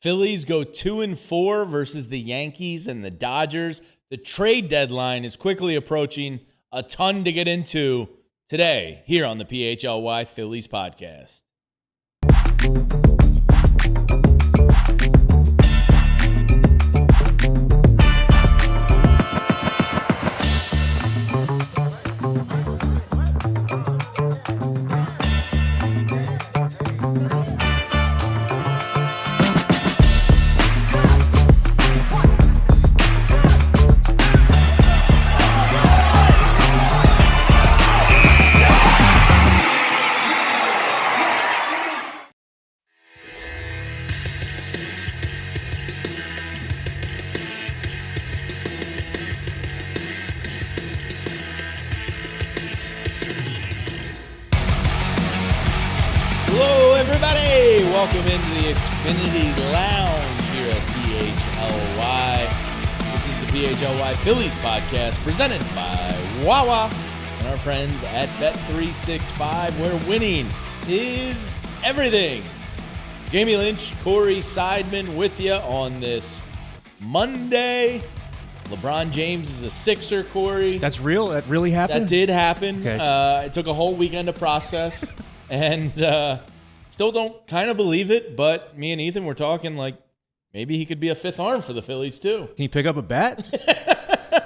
Phillies go 2-4 versus the Yankees and the Dodgers. The trade deadline is quickly approaching. A ton to get into today here on the PHLY Phillies podcast. Hello, everybody. Welcome into the Xfinity Lounge here at PHLY. This is the PHLY Phillies podcast presented by Wawa and our friends at Bet365, where winning is everything. Jamie Lynch, Corey Seidman with you on this Monday. LeBron James is a Sixer, Corey. That's real? That really happened? That did happen. Okay. It took a whole weekend to process. And still don't kind of believe it, but me and Ethan were talking like maybe he could be a fifth arm for the Phillies too. Can you pick up a bat?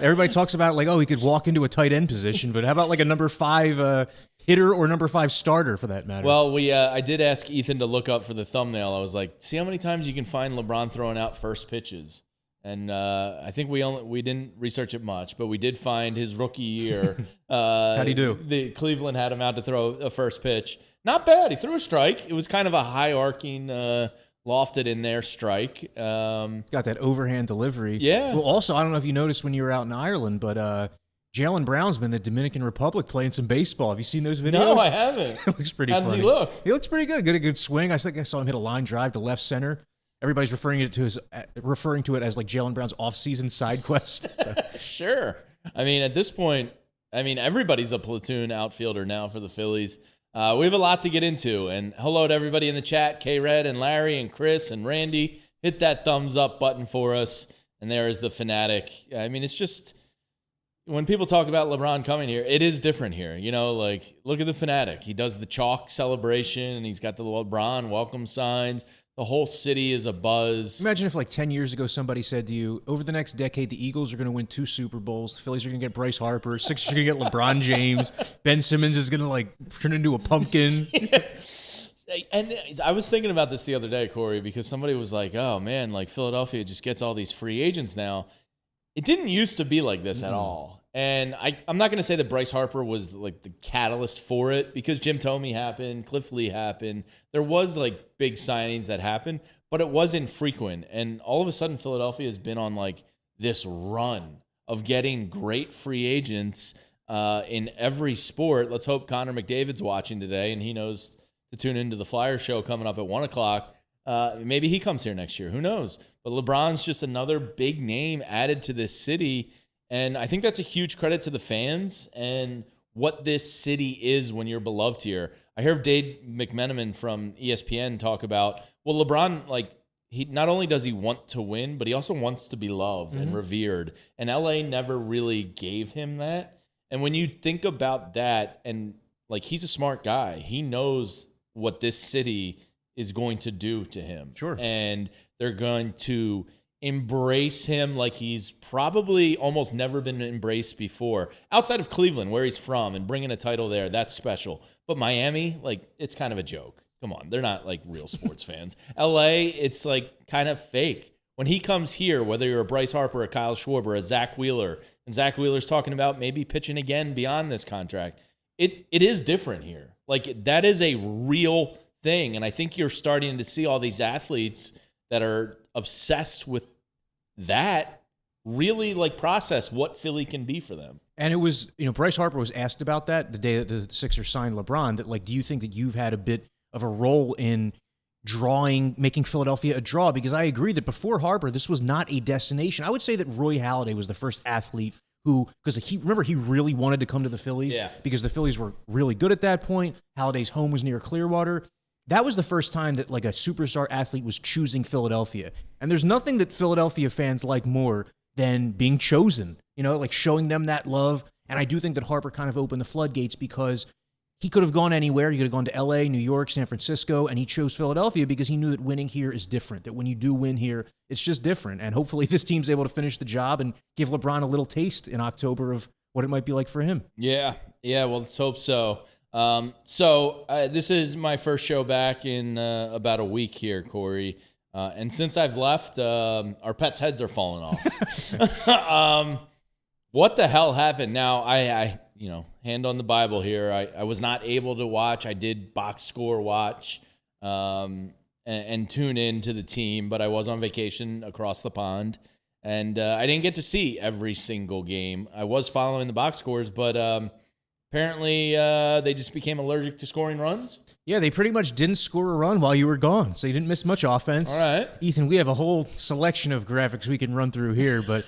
Everybody talks about like, oh, he could walk into a tight end position, but how about like a number 5 hitter or number 5 starter for that matter? Well, I did ask Ethan to look up for the thumbnail. I was like, see how many times you can find LeBron throwing out first pitches. And I think we didn't research it much, but we did find his rookie year. How'd he do? The Cleveland had him out to throw a first pitch. Not bad. He threw a strike. It was kind of a high-arcing, lofted in there strike. Got that overhand delivery. Yeah. Well, also, I don't know if you noticed when you were out in Ireland, but Jalen Brown's been in the Dominican Republic playing some baseball. Have you seen those videos? No, I haven't. It looks pretty How funny. does he look? He looks pretty good. Got a good swing. I think I saw him hit a line drive to left center. Everybody's referring to it as like Jalen Brown's off-season side quest. So. Sure. I mean, at this point, everybody's a platoon outfielder now for the Phillies. We have a lot to get into. And hello to everybody in the chat, K-Red and Larry and Chris and Randy. Hit that thumbs up button for us. And there is the Fanatic. I mean, it's just, when people talk about LeBron coming here, it is different here. You know, like, look at the Fanatic. He does the chalk celebration, and he's got the LeBron welcome signs. The whole city is abuzz. Imagine if like 10 years ago somebody said to you, over the next decade, the Eagles are going to win 2 Super Bowls. The Phillies are going to get Bryce Harper. Sixers are going to get LeBron James. Ben Simmons is going to like turn into a pumpkin. And I was thinking about this the other day, Corey, because somebody was like, oh, man, like Philadelphia just gets all these free agents now. It didn't used to be like this at all. And I'm not going to say that Bryce Harper was like the catalyst for it, because Jim Thome happened, Cliff Lee happened. There was like big signings that happened, but it was infrequent. And all of a sudden, Philadelphia has been on like this run of getting great free agents in every sport. Let's hope Connor McDavid's watching today and he knows to tune into the Flyer show coming up at 1 o'clock. Maybe he comes here next year. Who knows? But LeBron's just another big name added to this city. And I think that's a huge credit to the fans and what this city is when you're beloved here. I heard Dave McMenamin from ESPN talk about, well, LeBron, like, he not only does he want to win, but he also wants to be loved and revered. And LA never really gave him that. And when you think about that, and like, he's a smart guy, he knows what this city is going to do to him. Sure. And they're going to embrace him like he's probably almost never been embraced before. Outside of Cleveland, where he's from, and bringing a title there, that's special. But Miami, like, it's kind of a joke. Come on, they're not like real sports fans. LA, it's like kind of fake. When he comes here, whether you're a Bryce Harper, a Kyle Schwarber, a Zach Wheeler, and Zach Wheeler's talking about maybe pitching again beyond this contract, it is different here. Like, that is a real thing. And I think you're starting to see all these athletes that are obsessed with that really like process what Philly can be for them. And it was, Bryce Harper was asked about that the day that the Sixers signed LeBron, that like, do you think that you've had a bit of a role in making Philadelphia a draw? Because I agree that before Harper, this was not a destination. I would say that Roy Halladay was the first athlete who, because he really wanted to come to the Phillies because the Phillies were really good at that point. Halladay's home was near Clearwater. that was the first time that like a superstar athlete was choosing Philadelphia. And there's nothing that Philadelphia fans like more than being chosen, like showing them that love. And I do think that Harper kind of opened the floodgates because he could have gone anywhere. He could have gone to LA, New York, San Francisco, and he chose Philadelphia because he knew that winning here is different, that when you do win here, it's just different. And hopefully this team's able to finish the job and give LeBron a little taste in October of what it might be like for him. Yeah, well, let's hope so. This is my first show back in about a week here, Corey. And since I've left, our pets' heads are falling off. What the hell happened? Now, I hand on the Bible here. I was not able to watch. I did box score watch and tune in to the team, but I was on vacation across the pond, and I didn't get to see every single game. I was following the box scores, but apparently they just became allergic to scoring runs. Yeah, they pretty much didn't score a run while you were gone, so you didn't miss much offense. All right. Ethan, we have a whole selection of graphics we can run through here, but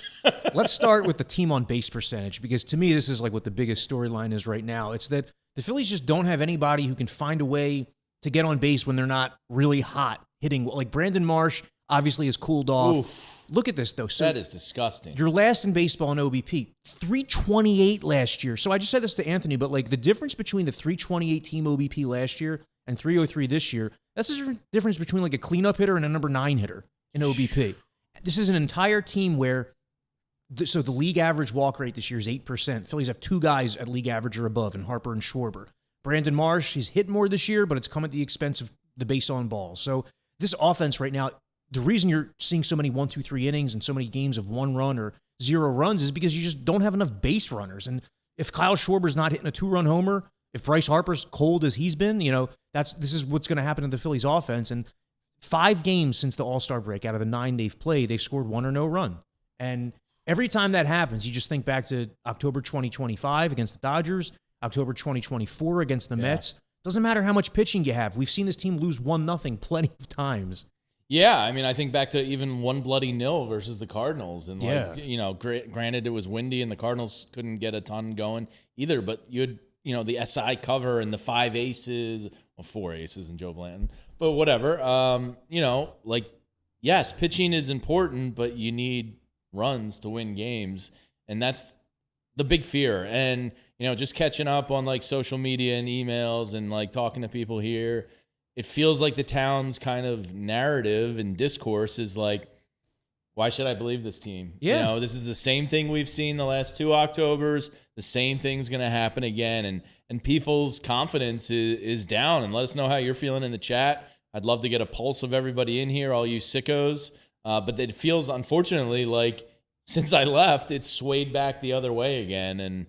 let's start with the team on base percentage, because to me, this is like what the biggest storyline is right now. It's that the Phillies just don't have anybody who can find a way to get on base when they're not really hot hitting. Like Brandon Marsh obviously has cooled off. Oof. Look at this, though. So that is disgusting. You're last in baseball in OBP, 328 last year. So I just said this to Anthony, but like the difference between the 328 team OBP last year and 303 this year, that's the difference between like a cleanup hitter and a number 9 hitter in OBP. This is an entire team where, so the league average walk rate this year is 8%. Phillies have 2 guys at league average or above in Harper and Schwarber. Brandon Marsh, he's hit more this year, but it's come at the expense of the base on balls. So this offense right now, the reason you're seeing so many 1, 2, 3 innings and so many games of 1 run or 0 runs is because you just don't have enough base runners. And if Kyle Schwarber's not hitting a 2-run homer, if Bryce Harper's cold as he's been, this is what's going to happen to the Phillies offense. And 5 games since the All-Star break, out of the 9 they've played, they've scored 1 or no run. And every time that happens, you just think back to October 2025 against the Dodgers, October 2024 against the Mets. Doesn't matter how much pitching you have. We've seen this team lose 1-0 plenty of times. Yeah, I mean, I think back to even 1 bloody nil versus the Cardinals. And, granted it was windy and the Cardinals couldn't get a ton going either, but you had, the SI cover and the 5 aces, 4 aces and Joe Blanton, but whatever. Yes, pitching is important, but you need runs to win games. And that's the big fear. And, just catching up on like social media and emails and like talking to people here, it feels like the town's kind of narrative and discourse is like, why should I believe this team? Yeah. This is the same thing we've seen the last 2 Octobers. The same thing's going to happen again. And people's confidence is down. And let us know how you're feeling in the chat. I'd love to get a pulse of everybody in here, all you sickos. But it feels, unfortunately, like since I left, it's swayed back the other way again. And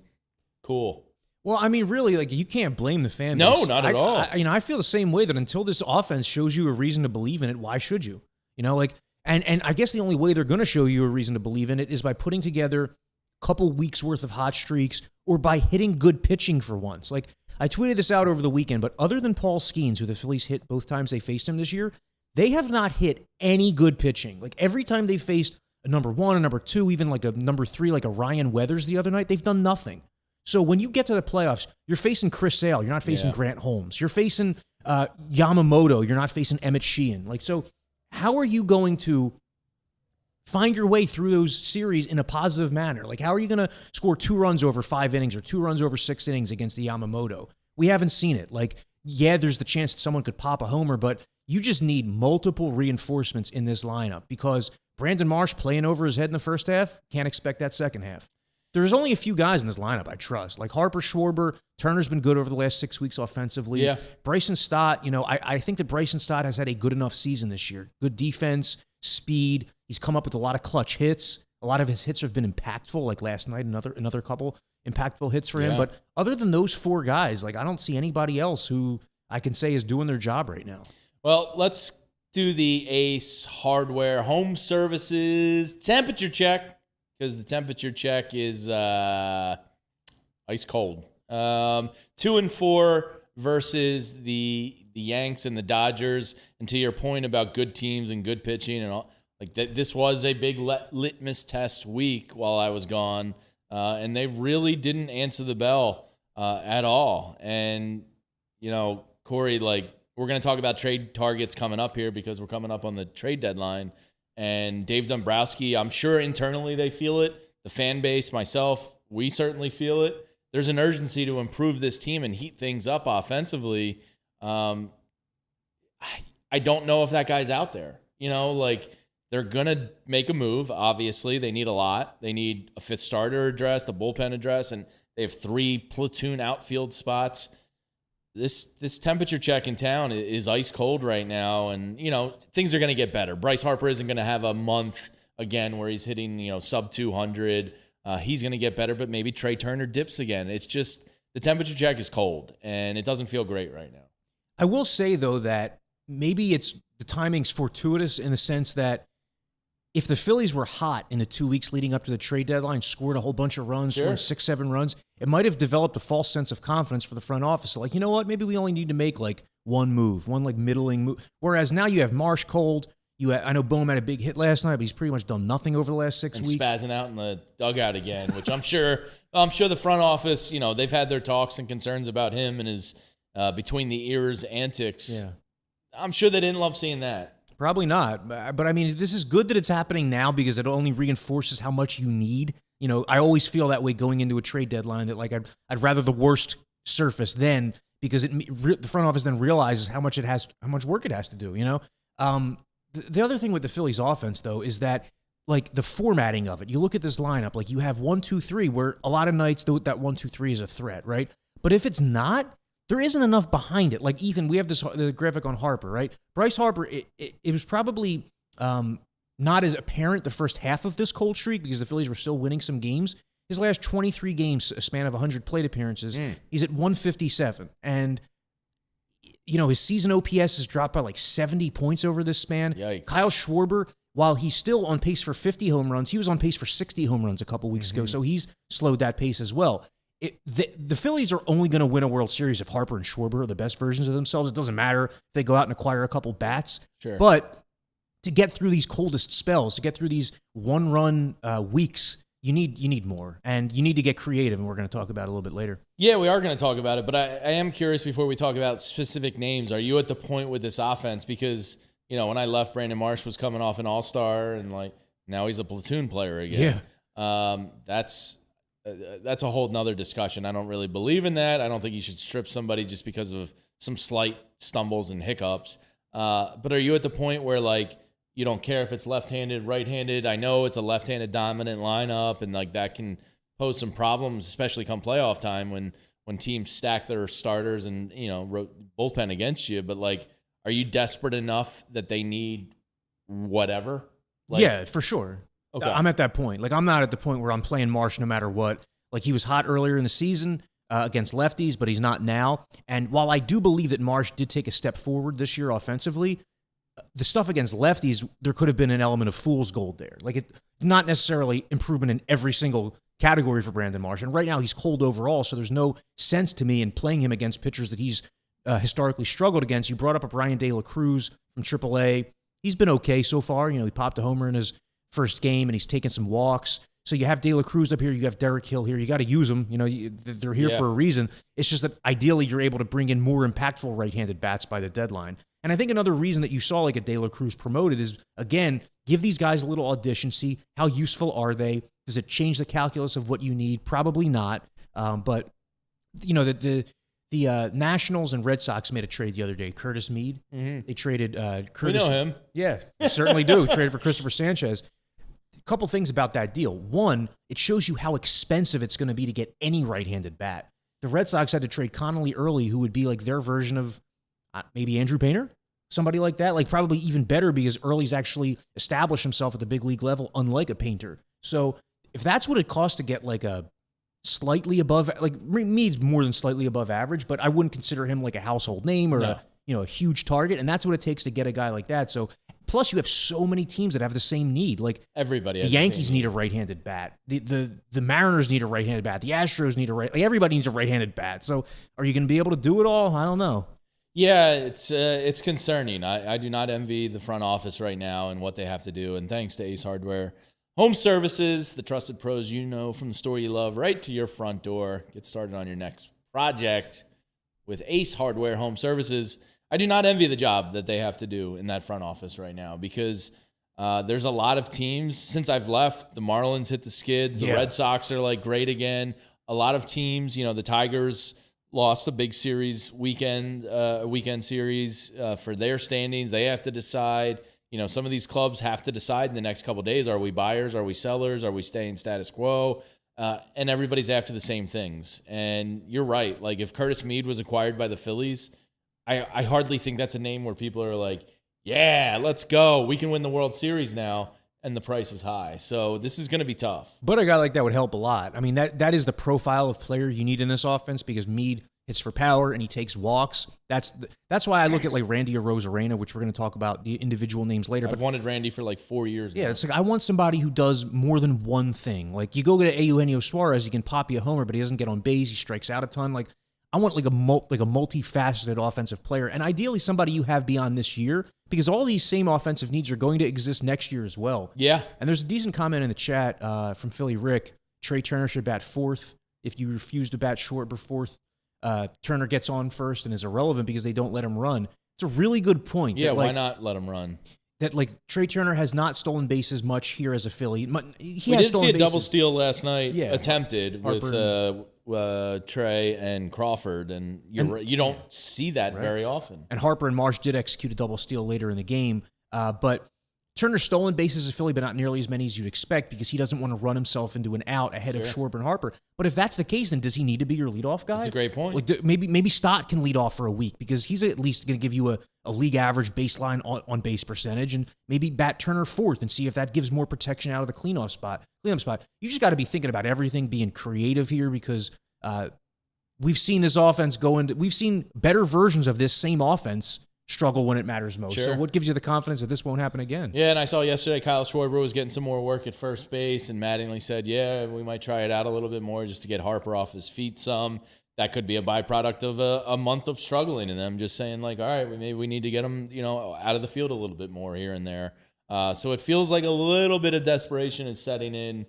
cool. Well, I mean, really, like you can't blame the fan base. No, not at all. I feel the same way that until this offense shows you a reason to believe in it, why should you? And I guess the only way they're going to show you a reason to believe in it is by putting together a couple weeks worth of hot streaks or by hitting good pitching for once. Like I tweeted this out over the weekend, but other than Paul Skeens, who the Phillies hit both times they faced him this year, they have not hit any good pitching. Like every time they faced a number 1, a number 2, even like a number 3, like a Ryan Weathers the other night, they've done nothing. So when you get to the playoffs, you're facing Chris Sale. You're not facing Grant Holmes. You're facing Yamamoto. You're not facing Emmett Sheehan. Like, so how are you going to find your way through those series in a positive manner? Like, how are you going to score 2 runs over 5 innings or 2 runs over 6 innings against the Yamamoto? We haven't seen it. Like, yeah, there's the chance that someone could pop a homer, but you just need multiple reinforcements in this lineup because Brandon Marsh playing over his head in the first half, can't expect that second half. There's only a few guys in this lineup I trust, like Harper, Schwarber. Turner's been good over the last 6 weeks offensively. Yeah. Bryson Stott, I think that Bryson Stott has had a good enough season this year. Good defense, speed. He's come up with a lot of clutch hits. A lot of his hits have been impactful, like last night, another couple impactful hits for him. But other than those 4 guys, like I don't see anybody else who I can say is doing their job right now. Well, let's do the Ace Hardware Home Services temperature check. Because the temperature check is ice cold. 2-4 versus the Yanks and the Dodgers. And to your point about good teams and good pitching and all, like this was a big litmus test week while I was gone, and they really didn't answer the bell at all. And Corey, like we're going to talk about trade targets coming up here because we're coming up on the trade deadline. And Dave Dombrowski, I'm sure internally they feel it. The fan base, myself, we certainly feel it. There's an urgency to improve this team and heat things up offensively. I don't know if that guy's out there. They're going to make a move. Obviously, they need a lot. They need a fifth starter addressed, a bullpen address, and they have 3 platoon outfield spots. This temperature check in town is ice cold right now, and things are going to get better. Bryce Harper isn't going to have a month again where he's hitting sub 200. He's going to get better, but maybe Trea Turner dips again. It's just the temperature check is cold, and it doesn't feel great right now. I will say though that maybe the timing's fortuitous in the sense that if the Phillies were hot in the 2 weeks leading up to the trade deadline, scored a whole bunch of runs, scored 6-7 runs, it might have developed a false sense of confidence for the front office. So you know what? Maybe we only need to make one move, one middling move. Whereas now you have Marsh cold. I know Bohm had a big hit last night, but he's pretty much done nothing over the last 6 weeks. Spazzing out in the dugout again, which I'm sure the front office, they've had their talks and concerns about him and his between the ears antics. Yeah. I'm sure they didn't love seeing that. Probably not. But I mean, this is good that it's happening now because it only reinforces how much you need. I always feel that way going into a trade deadline that I'd rather the worst surface then because the front office then realizes how much work it has to do, The other thing with the Phillies offense though is that the formatting of it. You look at this lineup, you have 1, 2, 3 where a lot of nights that 1, 2, 3 is a threat, right? But if it's not, there isn't enough behind it. Ethan, we have the graphic on Harper, right? Bryce Harper, it was probably not as apparent the first half of this cold streak because the Phillies were still winning some games. His last 23 games, a span of 100 plate appearances, he's at 157. And, his season OPS has dropped by 70 points over this span. Yikes. Kyle Schwarber, while he's still on pace for 50 home runs, he was on pace for 60 home runs a couple weeks ago, so he's slowed that pace as well. The Phillies are only going to win a World Series if Harper and Schwarber are the best versions of themselves. It doesn't matter if they go out and acquire a couple bats. Sure. But to get through these coldest spells, to get through these one-run weeks, you need more. And you need to get creative, and we're going to talk about it a little bit later. Yeah, we are going to talk about it. But I am curious before we talk about specific names, are you at the point with this offense? Because, when I left, Brandon Marsh was coming off an all-star, and now he's a platoon player again. Yeah. That's a whole nother discussion. I don't really believe in that. I don't think you should strip somebody just because of some slight stumbles and hiccups. But are you at the point where you don't care if it's left-handed, right-handed? I know it's a left-handed dominant lineup, and that can pose some problems, especially come playoff time when teams stack their starters and bullpen against you. But are you desperate enough that they need whatever? Yeah, for sure. Okay. I'm at that point. I'm not at the point where I'm playing Marsh no matter what. He was hot earlier in the season against lefties, but he's not now. And while I do believe that Marsh did take a step forward this year offensively, the stuff against lefties, there could have been an element of fool's gold there. Not necessarily improvement in every single category for Brandon Marsh. And right now he's cold overall, so there's no sense to me in playing him against pitchers that he's historically struggled against. You brought up a Brian De La Cruz from AAA. He's been okay so far. He popped a homer in his first game, and he's taken some walks. So you have De La Cruz up here, you have Derek Hill here. You got to use them. They're here for a reason. It's just that ideally you're able to bring in more impactful right-handed bats by the deadline. And I think another reason that you saw a De La Cruz promoted is, again, give these guys a little audition, see how useful are they. Does it change the calculus of what you need? Probably not. But the Nationals and Red Sox made a trade the other day. Curtis Mead. Mm-hmm. They traded Curtis. We know him. Yeah, certainly do. Traded for Christopher Sanchez. Couple things about that deal. One, it shows you how expensive it's going to be to get any right-handed bat. The Red Sox had to trade Connolly early, who would be their version of maybe Andrew Painter, somebody like that. Probably even better because Early's actually established himself at the big league level, unlike a Painter. So if that's what it costs to get a slightly above, Mead's more than slightly above average, but I wouldn't consider him a household name or a huge target, and that's what it takes to get a guy like that. So. Plus, you have so many teams that have the same need. Everybody. The Yankees need a right-handed bat. The Mariners need a right-handed bat. The Astros need a right. Everybody needs a right-handed bat. So, are you going to be able to do it all? I don't know. Yeah, it's concerning. I do not envy the front office right now and what they have to do. And thanks to Ace Hardware Home Services, the trusted pros from the store you love, right to your front door. Get started on your next project with Ace Hardware Home Services. I do not envy the job that they have to do in that front office right now because there's a lot of teams. Since I've left, the Marlins hit the skids. The Red Sox are like great again. A lot of teams, the Tigers lost a big series weekend series for their standings. They have to decide. Some of these clubs have to decide in the next couple of days: are we buyers? Are we sellers? Are we staying status quo? And everybody's after the same things. And you're right. Like if Curtis Mead was acquired by the Phillies, I hardly think that's a name where people are like, yeah, let's go. We can win the World Series now. And the price is high. So this is going to be tough. But a guy like that would help a lot. I mean, that is the profile of player you need in this offense because Mead hits for power and he takes walks. That's why I look at like Randy Arozarena, which we're going to talk about the individual names later. I've wanted Randy for like 4 years now. Yeah, it's like I want somebody who does more than one thing. Like you go get Eugenio Suarez, he can pop you a homer, but he doesn't get on base. He strikes out a ton. Like I want like a multifaceted offensive player, and ideally somebody you have beyond this year, because all these same offensive needs are going to exist next year as well. Yeah. And there's a decent comment in the chat from Philly Rick. Trea Turner should bat fourth. If you refuse to bat short or fourth, Turner gets on first and is irrelevant because they don't let him run. It's a really good point. Yeah, why not let him run? That like Trea Turner has not stolen bases much here as a Philly. We did see a double steal last night attempted Harper with Trey and Crawford, and you don't see that very often. And Harper and Marsh did execute a double steal later in the game, but Turner's stolen bases as a Philly, but not nearly as many as you'd expect because he doesn't want to run himself into an out ahead of Schwarber and Harper. But if that's the case, then does he need to be your leadoff guy? That's a great point. Like maybe Stott can lead off for a week because he's at least going to give you a league average baseline on base percentage, and maybe bat Turner fourth and see if that gives more protection out of the cleanup spot. You just got to be thinking about everything, being creative here because we've seen this offense we've seen better versions of this same offense struggle when it matters most. Sure. So what gives you the confidence that this won't happen again? Yeah, and I saw yesterday Kyle Schwarber was getting some more work at first base, and Mattingly said, yeah, we might try it out a little bit more just to get Harper off his feet some. That could be a byproduct of a month of struggling and them just saying like, all right, maybe we need to get him, out of the field a little bit more here and there. So it feels like a little bit of desperation is setting in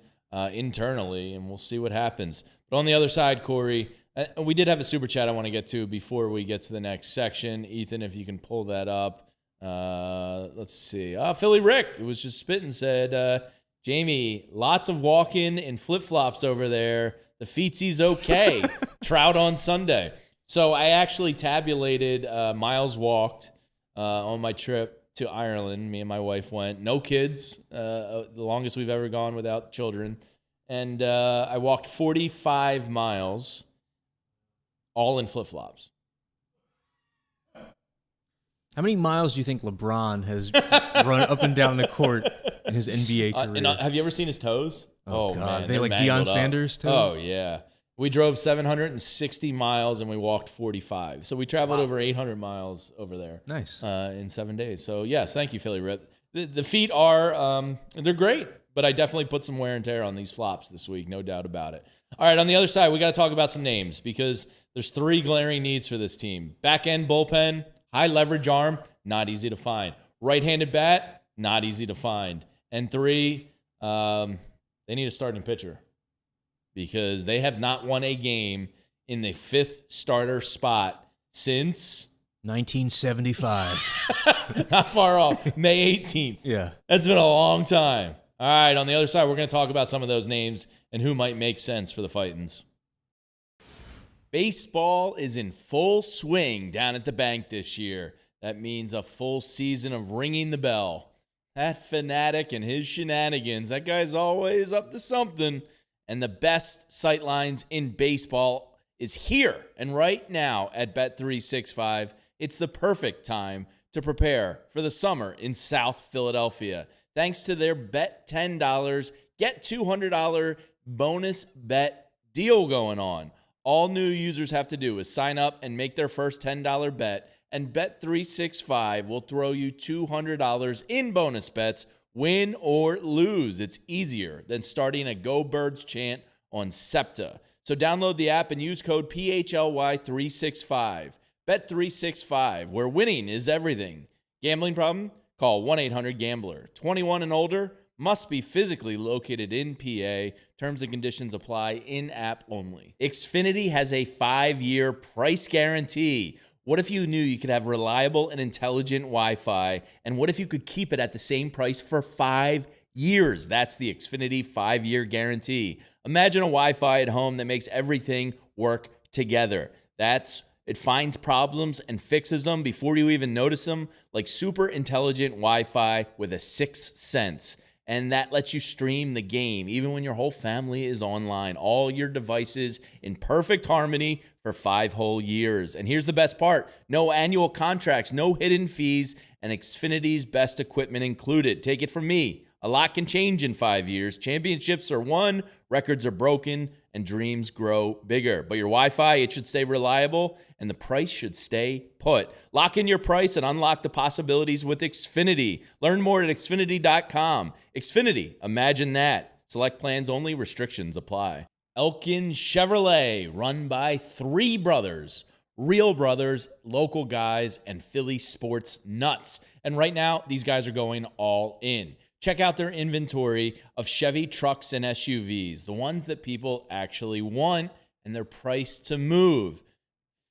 internally, and we'll see what happens. But on the other side, Corey, we did have a super chat I want to get to before we get to the next section. Ethan, if you can pull that up. Let's see. Philly Rick, who was just spitting, said, Jamie, lots of walking in flip-flops over there. The feetsy's okay. Trout on Sunday. So I actually tabulated miles walked on my trip to Ireland. Me and my wife went. No kids. The longest we've ever gone without children. And I walked 45 miles. All in flip-flops. How many miles do you think LeBron has run up and down the court in his NBA career? And, have you ever seen his toes? Oh God. Man. They like Deion Sanders toes? Oh, yeah. We drove 760 miles and we walked 45. So we traveled over 800 miles over there. Nice. In 7 days. So, yes, thank you, Philly Rip. The feet are, they're great, but I definitely put some wear and tear on these flops this week, no doubt about it. All right, on the other side, we got to talk about some names because there's three glaring needs for this team. Back-end bullpen, high leverage arm, not easy to find. Right-handed bat, not easy to find. And three, they need a starting pitcher because they have not won a game in the fifth starter spot since 1975. Not far off. May 18th. Yeah. That's been a long time. All right, on the other side, we're going to talk about some of those names and who might make sense for the Fightins. Baseball is in full swing down at the bank this year. That means a full season of ringing the bell. That fanatic and his shenanigans, that guy's always up to something. And the best sightlines in baseball is here and right now at Bet365. It's the perfect time to prepare for the summer in South Philadelphia. Thanks to their Bet $10, get $200 bonus bet deal going on. All new users have to do is sign up and make their first $10 bet, and Bet365 will throw you $200 in bonus bets, win or lose. It's easier than starting a Go Birds chant on SEPTA. So download the app and use code PHLY365. Bet365, where winning is everything. Gambling problem? Call 1-800-GAMBLER. 21 and older, must be physically located in PA. Terms and conditions apply, in-app only. Xfinity has a 5-year price guarantee. What if you knew you could have reliable and intelligent Wi-Fi? And what if you could keep it at the same price for 5 years? That's the Xfinity 5-year guarantee. Imagine a Wi-Fi at home that makes everything work together. It finds problems and fixes them before you even notice them, like super intelligent Wi-Fi with a sixth sense. And that lets you stream the game, even when your whole family is online. All your devices in perfect harmony for 5 whole years. And here's the best part. No annual contracts, no hidden fees, and Xfinity's best equipment included. Take it from me. A lot can change in 5 years. Championships are won, records are broken, and dreams grow bigger. But your Wi-Fi, it should stay reliable, and the price should stay put. Lock in your price and unlock the possibilities with Xfinity. Learn more at Xfinity.com. Xfinity, imagine that. Select plans only, restrictions apply. Elkin Chevrolet, run by 3 brothers. Real brothers, local guys, and Philly sports nuts. And right now, these guys are going all in. Check out their inventory of Chevy trucks and SUVs, the ones that people actually want, and they're priced to move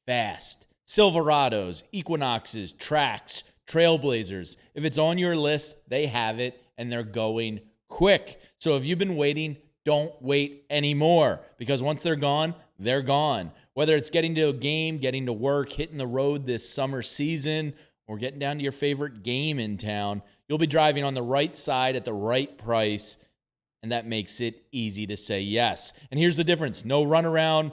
fast. Silverados, Equinoxes, Trax, Trailblazers. If it's on your list, they have it, and they're going quick. So if you've been waiting, don't wait anymore, because once they're gone, they're gone. Whether it's getting to a game, getting to work, hitting the road this summer season, or getting down to your favorite game in town, you'll be driving on the right side at the right price, and that makes it easy to say yes. And here's the difference. No runaround,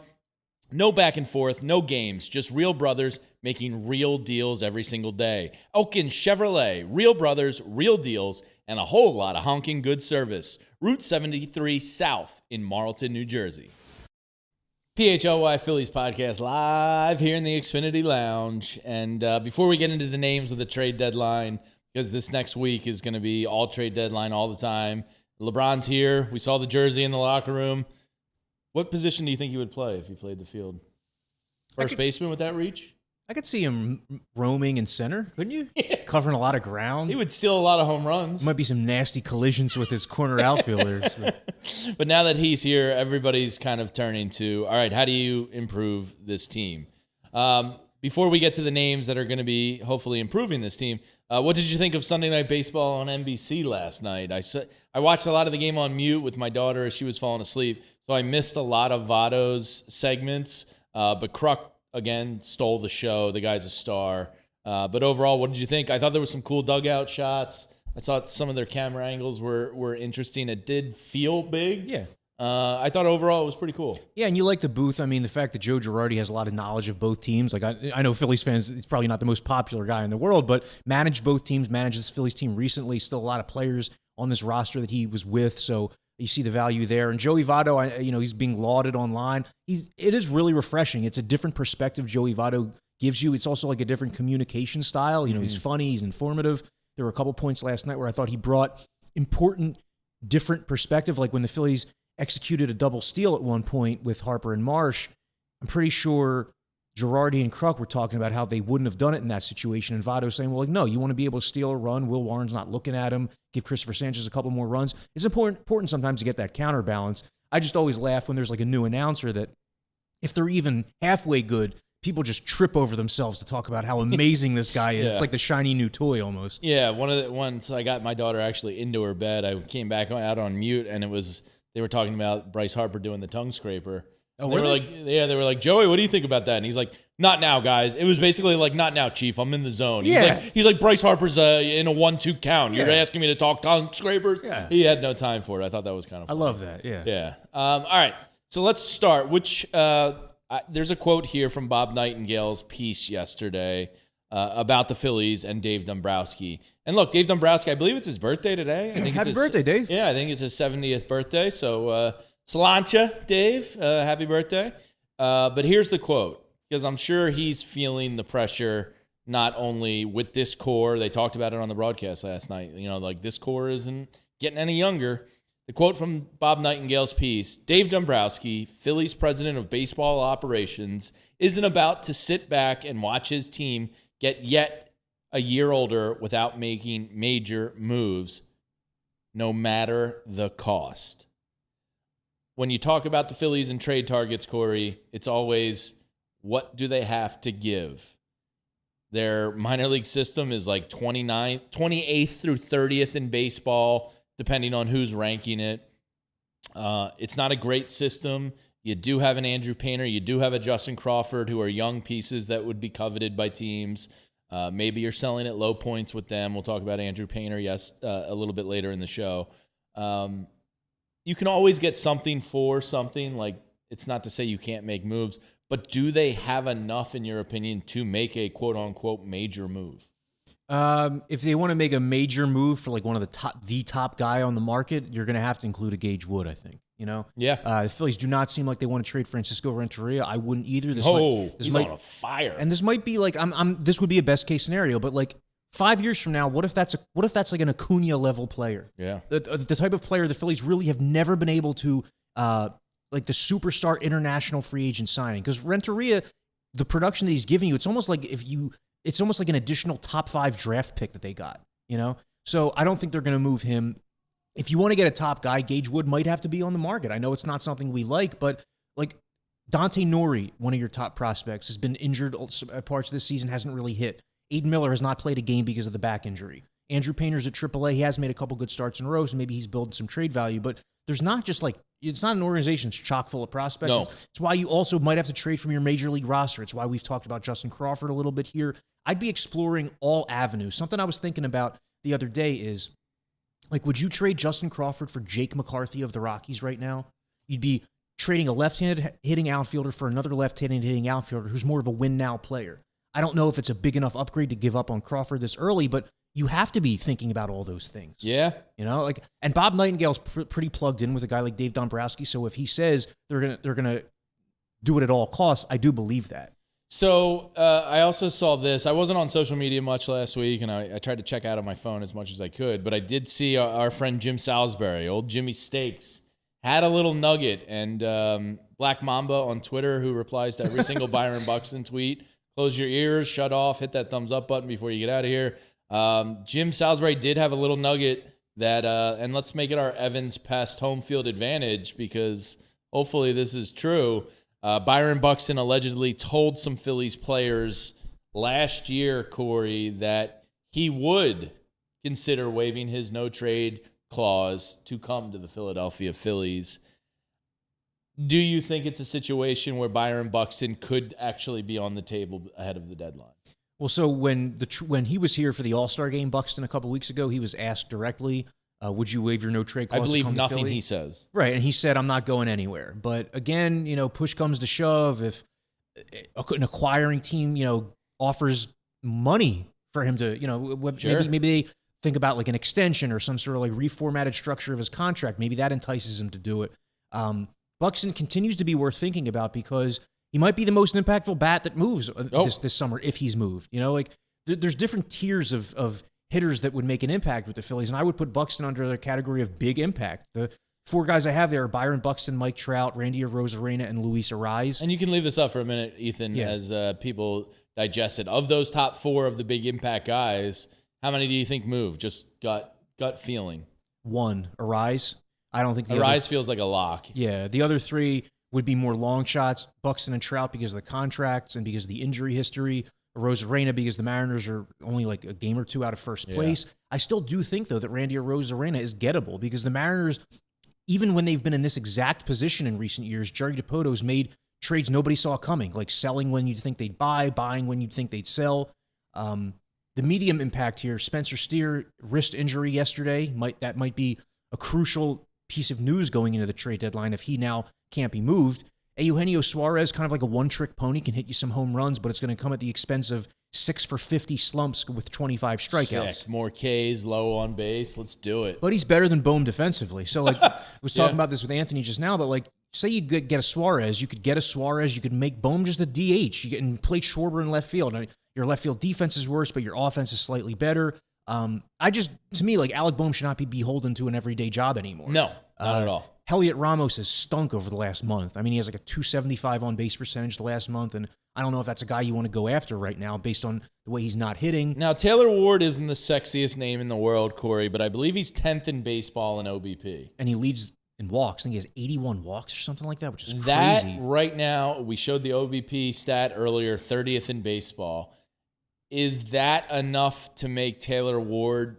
no back and forth, no games, just real brothers making real deals every single day. Elkin Chevrolet, real brothers, real deals, and a whole lot of honking good service. Route 73 South in Marlton, New Jersey. PHLY Phillies podcast live here in the Xfinity Lounge. And before we get into the names of the trade deadline, because this next week is going to be all trade deadline all the time. LeBron's here. We saw the jersey in the locker room. What position do you think he would play if he played the field? First baseman with that reach? I could see him roaming in center, couldn't you? Covering a lot of ground. He would steal a lot of home runs. Might be some nasty collisions with his corner outfielders. But now that he's here, everybody's kind of turning to, all right, how do you improve this team? Before we get to the names that are going to be hopefully improving this team, what did you think of Sunday Night Baseball on NBC last night? I watched a lot of the game on mute with my daughter as she was falling asleep, so I missed a lot of Votto's segments. But Kruk, again, stole the show. The guy's a star. But overall, what did you think? I thought there was some cool dugout shots. I thought some of their camera angles were interesting. It did feel big. Yeah. I thought overall it was pretty cool. Yeah, and you like the booth. I mean, the fact that Joe Girardi has a lot of knowledge of both teams. Like I know Phillies fans, he's probably not the most popular guy in the world, but managed both teams, managed this Phillies team recently. Still a lot of players on this roster that he was with, so you see the value there. And Joey Votto, he's being lauded online. It is really refreshing. It's a different perspective Joey Votto gives you. It's also like a different communication style. He's funny, he's informative. There were a couple points last night where I thought he brought important, different perspective, like when the Phillies executed a double steal at one point with Harper and Marsh. I'm pretty sure Girardi and Kruk were talking about how they wouldn't have done it in that situation. And Votto saying, well, no, you want to be able to steal a run. Will Warren's not looking at him. Give Christopher Sanchez a couple more runs. It's important sometimes to get that counterbalance. I just always laugh when there's like a new announcer that if they're even halfway good, people just trip over themselves to talk about how amazing this guy is. Yeah. It's like the shiny new toy almost. Yeah, once I got my daughter actually into her bed, I came back out on mute, and they were talking about Bryce Harper doing the tongue scraper. Oh, they were like, Joey, what do you think about that? And he's like, not now, guys. It was basically like, not now, Chief. I'm in the zone. He's like Bryce Harper's in a 1-2 count. You're asking me to talk tongue scrapers? Yeah. He had no time for it. I thought that was kind of funny. I love that, yeah. Yeah. All right, so let's start. There's a quote here from Bob Nightingale's piece yesterday about the Phillies and Dave Dombrowski. And look, Dave Dombrowski, I believe it's his birthday today. Happy birthday, Dave. Yeah, I think it's his 70th birthday. So, Salancha, Dave, happy birthday. But here's the quote, because I'm sure he's feeling the pressure not only with this core. They talked about it on the broadcast last night. Like this core isn't getting any younger. The quote from Bob Nightingale's piece, Dave Dombrowski, Phillies president of baseball operations, isn't about to sit back and watch his team get yet a year older without making major moves, no matter the cost. When you talk about the Phillies and trade targets, Corey, it's always, what do they have to give? Their minor league system is like 28th through 30th in baseball, depending on who's ranking it. It's not a great system. You do have an Andrew Painter. You do have a Justin Crawford, who are young pieces that would be coveted by teams. Maybe you're selling at low points with them. We'll talk about Andrew Painter, a little bit later in the show. You can always get something for something. Like, it's not to say you can't make moves, but do they have enough, in your opinion, to make a quote-unquote major move? If they want to make a major move for like one of the top guy on the market, you're going to have to include a Gage Wood, I think. Yeah. The Phillies do not seem like they want to trade Francisco Renteria. I wouldn't either. He's on a fire. And this might be like this would be a best case scenario, but like 5 years from now, what if that's like an Acuna level player? Yeah. The type of player the Phillies really have never been able to like the superstar international free agent signing, because Renteria, the production that he's giving you, it's almost like an additional top 5 draft pick that they got, So I don't think they're going to move him. If you want to get a top guy, Gage Wood might have to be on the market. I know it's not something we like, but like Dante Nori, one of your top prospects, has been injured parts of this season, hasn't really hit. Aiden Miller has not played a game because of the back injury. Andrew Painter's at AAA. He has made a couple good starts in a row, so maybe he's building some trade value. But there's not just like, it's not an organization that's chock full of prospects. No. It's why you also might have to trade from your major league roster. It's why we've talked about Justin Crawford a little bit here. I'd be exploring all avenues. Something I was thinking about the other day is, like, would you trade Justin Crawford for Jake McCarthy of the Rockies right now? You'd be trading a left-handed hitting outfielder for another left-handed hitting outfielder who's more of a win-now player. I don't know if it's a big enough upgrade to give up on Crawford this early, but you have to be thinking about all those things. Yeah. And Bob Nightingale's pretty plugged in with a guy like Dave Dombrowski, so if he says they're gonna do it at all costs, I do believe that. So I also saw this. I wasn't on social media much last week, and I tried to check out on my phone as much as I could, but I did see our friend Jim Salisbury, old Jimmy Steaks, had a little nugget, and Black Mamba on Twitter, who replies to every single Byron Buxton tweet, close your ears, shut off, hit that thumbs up button before you get out of here. Jim Salisbury did have a little nugget that, and let's make it our Evans Pest home field advantage, because hopefully this is true. Byron Buxton allegedly told some Phillies players last year, Corey, that he would consider waiving his no-trade clause to come to the Philadelphia Phillies. Do you think it's a situation where Byron Buxton could actually be on the table ahead of the deadline? Well, so when he was here for the All-Star game, Buxton, a couple weeks ago, he was asked directly, would you waive your no-trade clause? I believe nothing Philly? he says. Right, and he said, I'm not going anywhere. But again, push comes to shove. If an acquiring team, offers money for him to, Sure. maybe they think about like an extension or some sort of like reformatted structure of his contract. Maybe that entices him to do it. Buxton continues to be worth thinking about because he might be the most impactful bat that moves this summer if he's moved. There's different tiers of hitters that would make an impact with the Phillies, and I would put Buxton under the category of big impact. The 4 guys I have there are Byron Buxton, Mike Trout, Randy Arozarena, and Luis Arraez. And you can leave this up for a minute, Ethan, as people digest it. Of those top 4 of the big impact guys, how many do you think move? Just gut feeling. 1, Arraez. I don't think Arraez feels like a lock. Yeah, the other 3 would be more long shots. Buxton and Trout because of the contracts and because of the injury history. Arozarena because the Mariners are only like a game or 2 out of first place. I still do think, though, that Randy Arozarena is gettable because the Mariners, even when they've been in this exact position in recent years, Jerry DiPoto's made trades nobody saw coming, like selling when you'd think they'd buy, buying when you'd think they'd sell. The medium impact here, Spencer Steer, wrist injury yesterday, that might be a crucial piece of news going into the trade deadline if he now can't be moved. Eugenio Suarez, kind of like a one-trick pony, can hit you some home runs, but it's going to come at the expense of 6 for 50 slumps with 25 strikeouts. Sick. More Ks, low on base. Let's do it. But he's better than Bohm defensively. So, I was talking about this with Anthony just now, but say you get a Suarez, you could make Bohm just a DH. You can play Schwarber in left field. Now, your left field defense is worse, but your offense is slightly better. To me, Alec Bohm should not be beholden to an everyday job anymore. No, not at all. Elliot Ramos has stunk over the last month. I mean, he has like a 275 on base percentage the last month, and I don't know if that's a guy you want to go after right now based on the way he's not hitting. Now, Taylor Ward isn't the sexiest name in the world, Corey, but I believe he's 10th in baseball in OBP. And he leads in walks. I think he has 81 walks or something like that, which is crazy. That right now, we showed the OBP stat earlier, 30th in baseball. is that enough to make Taylor Ward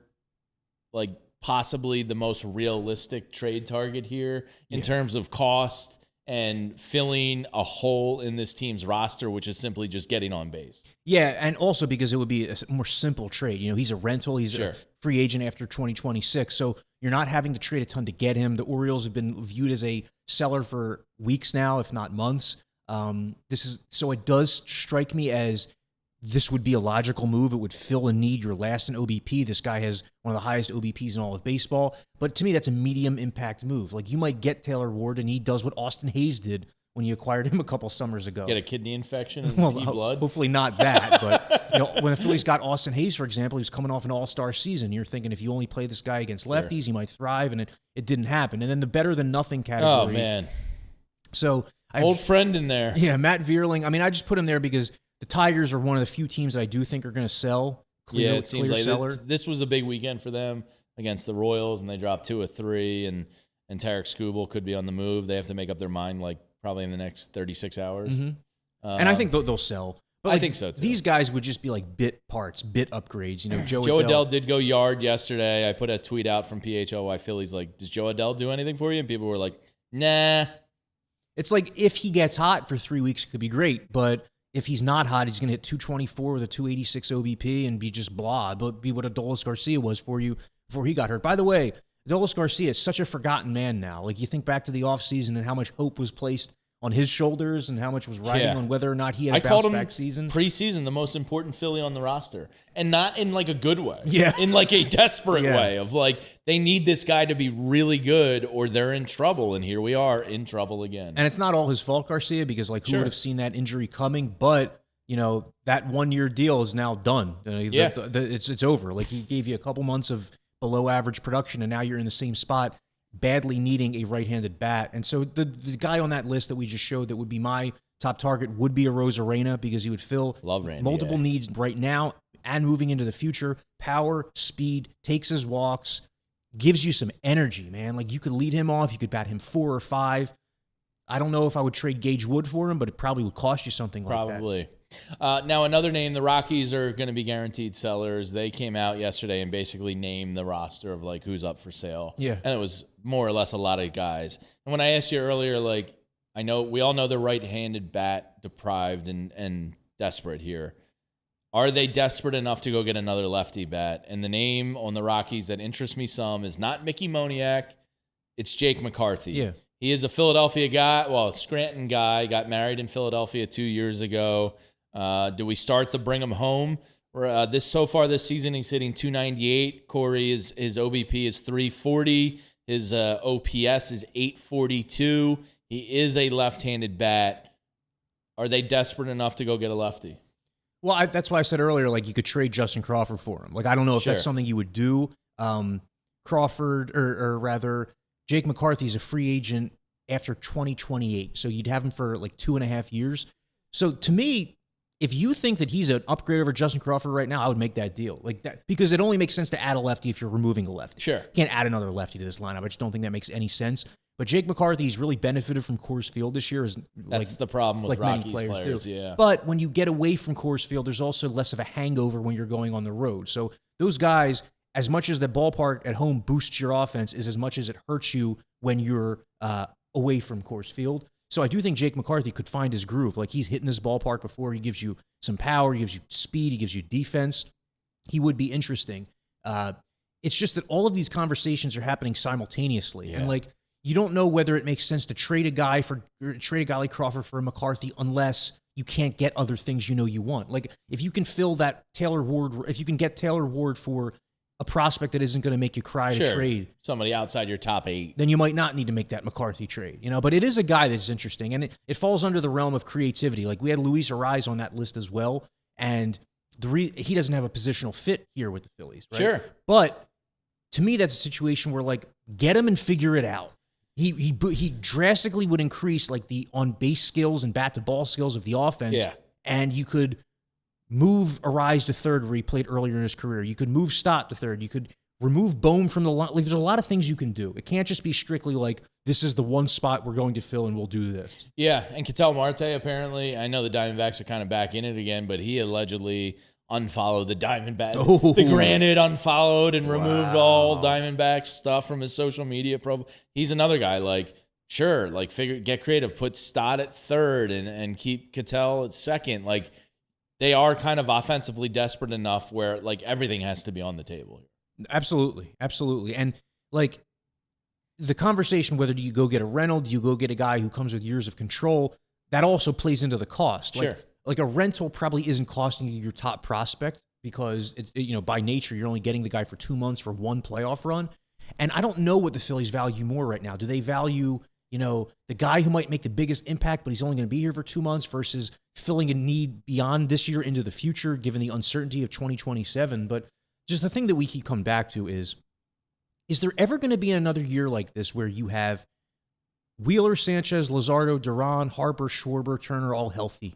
like possibly the most realistic trade target here in terms of cost and filling a hole in this team's roster, which is simply just getting on base? Yeah, and also because it would be a more simple trade. You know, he's a rental. He's a free agent after 2026, so you're not having to trade a ton to get him. The Orioles have been viewed as a seller for weeks now, if not months. So it does strike me as this would be a logical move. It would fill a need. You're last in OBP. This guy has one of the highest OBPs in all of baseball. But to me, that's a medium impact move. Like, you might get Taylor Ward, and he does what Austin Hayes did when you acquired him a couple summers ago. Get a kidney infection and pee blood? Hopefully not that. But you know, when the Phillies got Austin Hayes, for example, he was coming off an all-star season. You're thinking if you only play this guy against lefties, he might thrive, and it didn't happen. And then the better than nothing category. Oh, man. So old friend in there. Yeah, Matt Vierling. I mean, I just put him there because the Tigers are one of the few teams that I do think are going to sell. It seems like this was a big weekend for them against the Royals, and they dropped 2 of 3, and Tarek Skubal could be on the move. They have to make up their mind like probably in the next 36 hours. Mm-hmm. And I think they'll sell. But I think so too. These guys would just be like bit upgrades. You know, Joe Adell did go yard yesterday. I put a tweet out from PHLY Phillies like, does Joe Adell do anything for you? And people were like, nah. It's like if he gets hot for 3 weeks, it could be great. But if he's not hot, he's going to hit 224 with a 286 OBP and be just blah. But be what Adolis Garcia was for you before he got hurt. By the way, Adolis Garcia is such a forgotten man now. Like, you think back to the offseason and how much hope was placed on his shoulders and how much was riding on whether or not he had a bounce-back season. Preseason, the most important Philly on the roster. And not in like a good way. Yeah. In like a desperate way of like, they need this guy to be really good or they're in trouble. And here we are in trouble again. And it's not all his fault, Garcia, because like who would have seen that injury coming? But, you know, that 1-year deal is now done. It's over. Like, he gave you a couple months of below average production and now you're in the same spot, badly needing a right-handed bat. And so the guy on that list that we just showed that would be my top target would be a Rosarena, because he would fill multiple needs right now and moving into the future. Power, speed, takes his walks, gives you some energy, man. Like, you could lead him off. You could bat him 4 or 5. I don't know if I would trade Gage Wood for him, but it probably would cost you something like that. Probably. Now, another name, the Rockies are going to be guaranteed sellers. They came out yesterday and basically named the roster of like who's up for sale. Yeah. And it was more or less a lot of guys. And when I asked you earlier, like, we all know they're right-handed bat deprived and desperate here. Are they desperate enough to go get another lefty bat? And the name on the Rockies that interests me some is not Mickey Moniak. It's Jake McCarthy. Yeah. He is a Philadelphia guy, a Scranton guy, got married in Philadelphia 2 years ago. Do we start to bring him home? So far this season, he's hitting 298. Corey, his OBP is 340. His OPS is 842. He is a left-handed bat. Are they desperate enough to go get a lefty? Well, that's why I said earlier, like, you could trade Justin Crawford for him. Like, I don't know if that's something you would do. Crawford, or rather, Jake McCarthy is a free agent after 2028. So you'd have him for like 2.5 years. So to me, if you think that he's an upgrade over Justin Crawford right now, I would make that deal. Like that, because it only makes sense to add a lefty if you're removing a lefty. Sure. You can't add another lefty to this lineup. I just don't think that makes any sense. But Jake McCarthy's really benefited from Coors Field this year. That's the problem with Rockies players do. Yeah. But when you get away from Coors Field, there's also less of a hangover when you're going on the road. So those guys, as much as the ballpark at home boosts your offense, is as much as it hurts you when you're away from Coors Field. So I do think Jake McCarthy could find his groove. Like, he's hitting this ballpark before. He gives you some power. He gives you speed. He gives you defense. He would be interesting. It's just that all of these conversations are happening simultaneously. Yeah. And, like, you don't know whether it makes sense to trade a guy like Crawford for a McCarthy unless you can't get other things you want. Like, if you can fill that if you can get Taylor Ward for a prospect that isn't going to make you cry to trade. Somebody outside your top 8. Then you might not need to make that McCarthy trade, But it is a guy that's interesting, and it falls under the realm of creativity. Like, we had Luis Ariz on that list as well, and he doesn't have a positional fit here with the Phillies, right? Sure. But to me, that's a situation where, like, get him and figure it out. He drastically would increase, like, the on-base skills and bat-to-ball skills of the offense, and you could move Ariz to third where he played earlier in his career. You could move Stott to third. You could remove Bohm from the line. Like, there's a lot of things you can do. It can't just be strictly like, this is the one spot we're going to fill and we'll do this. Yeah, and Ketel Marte, apparently, I know the Diamondbacks are kind of back in it again, but he allegedly unfollow the Diamondback. Oh. The Granite unfollowed and removed all Diamondback stuff from his social media profile. He's another guy, like, sure, like, get creative. Put Stott at third and keep Ketel at second. Like, they are kind of offensively desperate enough where, like, everything has to be on the table here. Absolutely. Absolutely. And, like, the conversation, whether do you go get a rental, do you go get a guy who comes with years of control, that also plays into the cost. Sure. Like a rental probably isn't costing you your top prospect because, by nature, you're only getting the guy for 2 months for one playoff run. And I don't know what the Phillies value more right now. Do they value, the guy who might make the biggest impact, but he's only going to be here for 2 months versus filling a need beyond this year into the future, given the uncertainty of 2027? But just the thing that we keep coming back to is there ever going to be another year like this where you have Wheeler, Sanchez, Luzardo, Duran, Harper, Schwarber, Turner all healthy?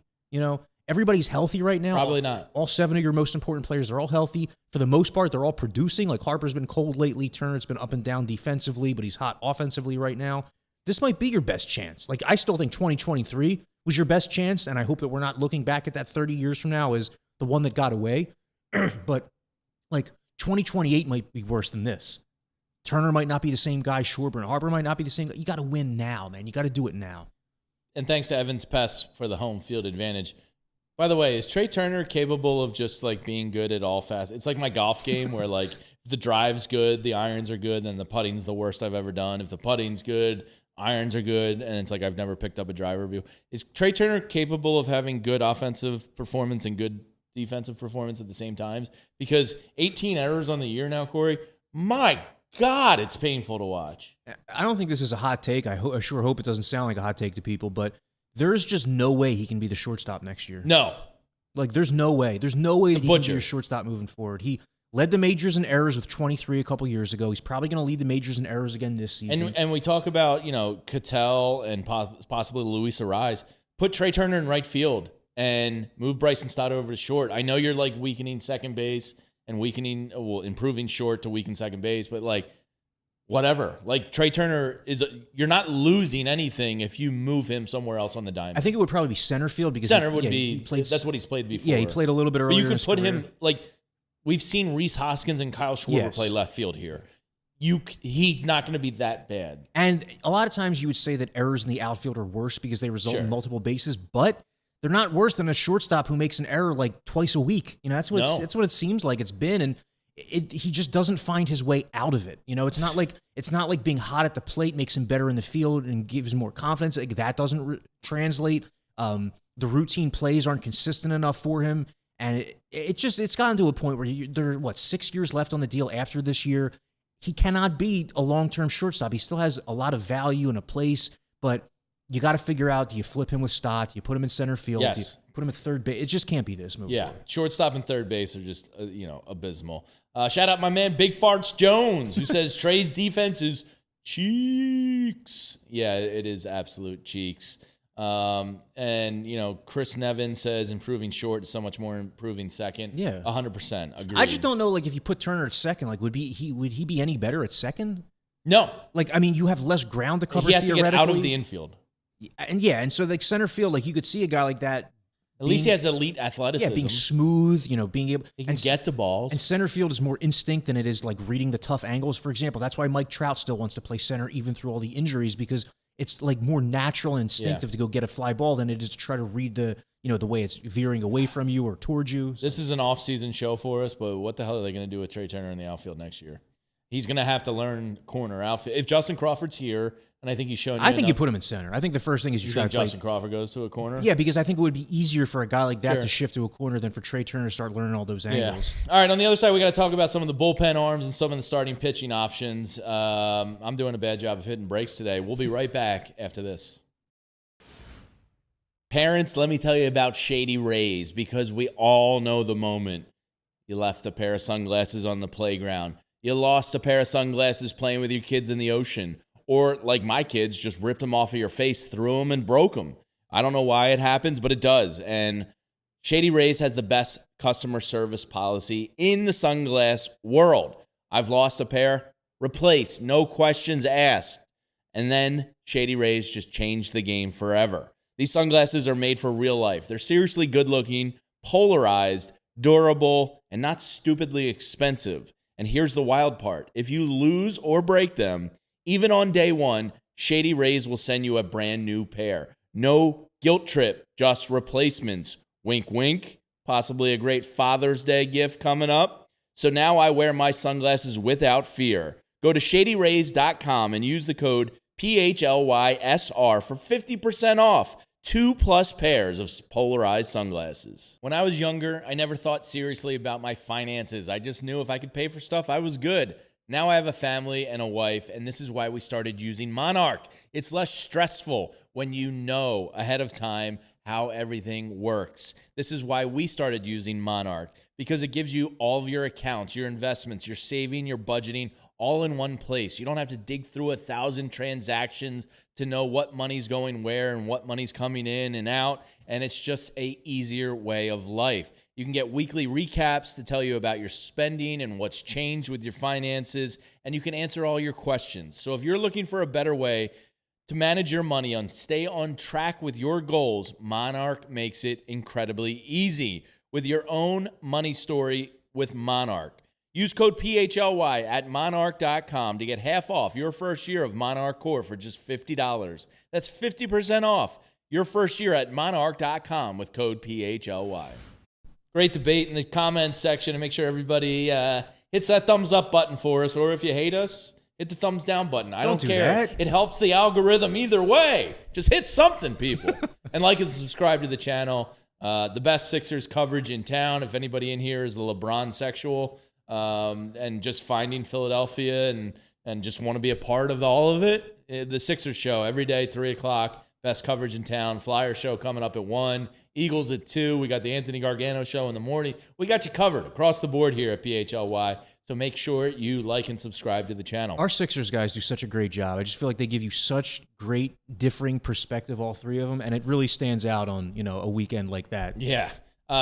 Everybody's healthy right now. Probably not. All 7 of your most important players are all healthy. For the most part, they're all producing. Like Harper's been cold lately. Turner's been up and down defensively, but he's hot offensively right now. This might be your best chance. Like, I still think 2023 was your best chance, and I hope that we're not looking back at that 30 years from now as the one that got away. But, 2028 might be worse than this. Turner might not be the same guy. Schwarber and Harper might not be the same guy. You got to win now, man. You got to do it now. And thanks to Evans Pest for the home field advantage. By the way, is Trea Turner capable of just, being good at all fast? It's like my golf game where, if the drive's good, the irons are good, then the putting's the worst I've ever done. If the putting's good, irons are good, and it's like I've never picked up a driver review. Is Trea Turner capable of having good offensive performance and good defensive performance at the same times? Because 18 errors on the year now, Corey, my God, it's painful to watch. I don't think this is a hot take. I sure hope it doesn't sound like a hot take to people, but there's just no way he can be the shortstop next year. No. There's no way. There's no way that he can be butcher. your shortstop moving forward. He led the majors in errors with 23 a couple years ago. He's probably going to lead the majors in errors again this season. And we talk about, Ketel and possibly Luis Ariz. Put Trea Turner in right field and move Bryson Stott over to short. I know you're, weakening second base and improving short to weaken second base, but, whatever. Trea Turner you're not losing anything if you move him somewhere else on the diamond. I think it would probably be center field because center would be that's what he's played before. Yeah, he played a little bit earlier. But you could put him we've seen Rhys Hoskins and Kyle Schwarber play left field here. He's not going to be that bad. And a lot of times you would say that errors in the outfield are worse because they result in multiple bases, but they're not worse than a shortstop who makes an error twice a week. That's what it seems like it's been, and he just doesn't find his way out of it. It's not like being hot at the plate makes him better in the field and gives him more confidence. That doesn't translate. The routine plays aren't consistent enough for him, and it's gotten to a point where there are 6 years left on the deal after this year. He cannot be a long-term shortstop. He still has a lot of value and a place, but you got to figure out, do you flip him with Stott? Do you put him in center field? Yes. Do you put him at third base? It just can't be this movie. Yeah, shortstop and third base are just, abysmal. Shout out my man Big Farts Jones, who says Trea's defense is cheeks. Yeah, it is absolute cheeks. And, Chris Nevin says improving short is so much more improving second. Yeah. 100% agree. I just don't know, if you put Turner at second, would he be any better at second? No. You have less ground to cover. He has to theoretically. get out of the infield. And so center field, you could see a guy like that. At least he has elite athleticism. Yeah, being smooth, being able. He can get to balls. And center field is more instinct than it is reading the tough angles. For example, that's why Mike Trout still wants to play center even through all the injuries, because it's more natural and instinctive to go get a fly ball than it is to try to read the way it's veering away from you or towards you. This is an off-season show for us, but what the hell are they going to do with Trea Turner in the outfield next year? He's going to have to learn corner outfield. If Justin Crawford's here, and I think he's shown. I think you put him in center. I think the first thing is you try to play. Justin Crawford goes to a corner. Yeah, because I think it would be easier for a guy like that to shift to a corner than for Trea Turner to start learning all those angles. Yeah. All right, on the other side, we got to talk about some of the bullpen arms and some of the starting pitching options. I'm doing a bad job of hitting breaks today. We'll be right back after this. Parents, let me tell you about Shady Rays, because we all know the moment you left a pair of sunglasses on the playground. You lost a pair of sunglasses playing with your kids in the ocean. Or, like my kids, just ripped them off of your face, threw them, and broke them. I don't know why it happens, but it does. And Shady Rays has the best customer service policy in the sunglass world. I've lost a pair, replace, no questions asked. And then Shady Rays just changed the game forever. These sunglasses are made for real life. They're seriously good-looking, polarized, durable, and not stupidly expensive. And here's the wild part. If you lose or break them, even on day one, Shady Rays will send you a brand new pair. No guilt trip, just replacements. Wink, wink. Possibly a great Father's Day gift coming up. So now I wear my sunglasses without fear. Go to shadyrays.com and use the code PHLYSR for 50% off 2+ pairs of polarized sunglasses. When I was younger, I never thought seriously about my finances. I just knew if I could pay for stuff, I was good. Now I have a family and a wife, and this is why we started using Monarch. It's less stressful when you know ahead of time how everything works. This is why we started using Monarch, because it gives you all of your accounts, your investments, your saving, your budgeting, all in one place. You don't have to dig through 1,000 transactions to know what money's going where and what money's coming in and out, and it's just a easier way of life. You can get weekly recaps to tell you about your spending and what's changed with your finances, and you can answer all your questions. So if you're looking for a better way to manage your money and stay on track with your goals, Monarch makes it incredibly easy. With your own money story with Monarch. Use code PHLY at monarch.com to get half off your first year of Monarch Core for just $50. That's 50% off your first year at monarch.com with code PHLY. Great debate in the comments section, and make sure everybody hits that thumbs up button for us, or if you hate us, hit the thumbs down button. I don't care. It helps the algorithm either way. Just hit something, people. And like and subscribe to the channel. The best Sixers coverage in town. If anybody in here is a LeBron sexual and just finding Philadelphia and just want to be a part of all of it, the Sixers show every day, 3 o'clock. Best coverage in town. Flyer show coming up at 1. Eagles at 2. We got the Anthony Gargano show in the morning. We got you covered across the board here at PHLY. So make sure you like and subscribe to the channel. Our Sixers guys do such a great job. I just feel like they give you such great differing perspective, all three of them, and it really stands out on, a weekend like that. Yeah.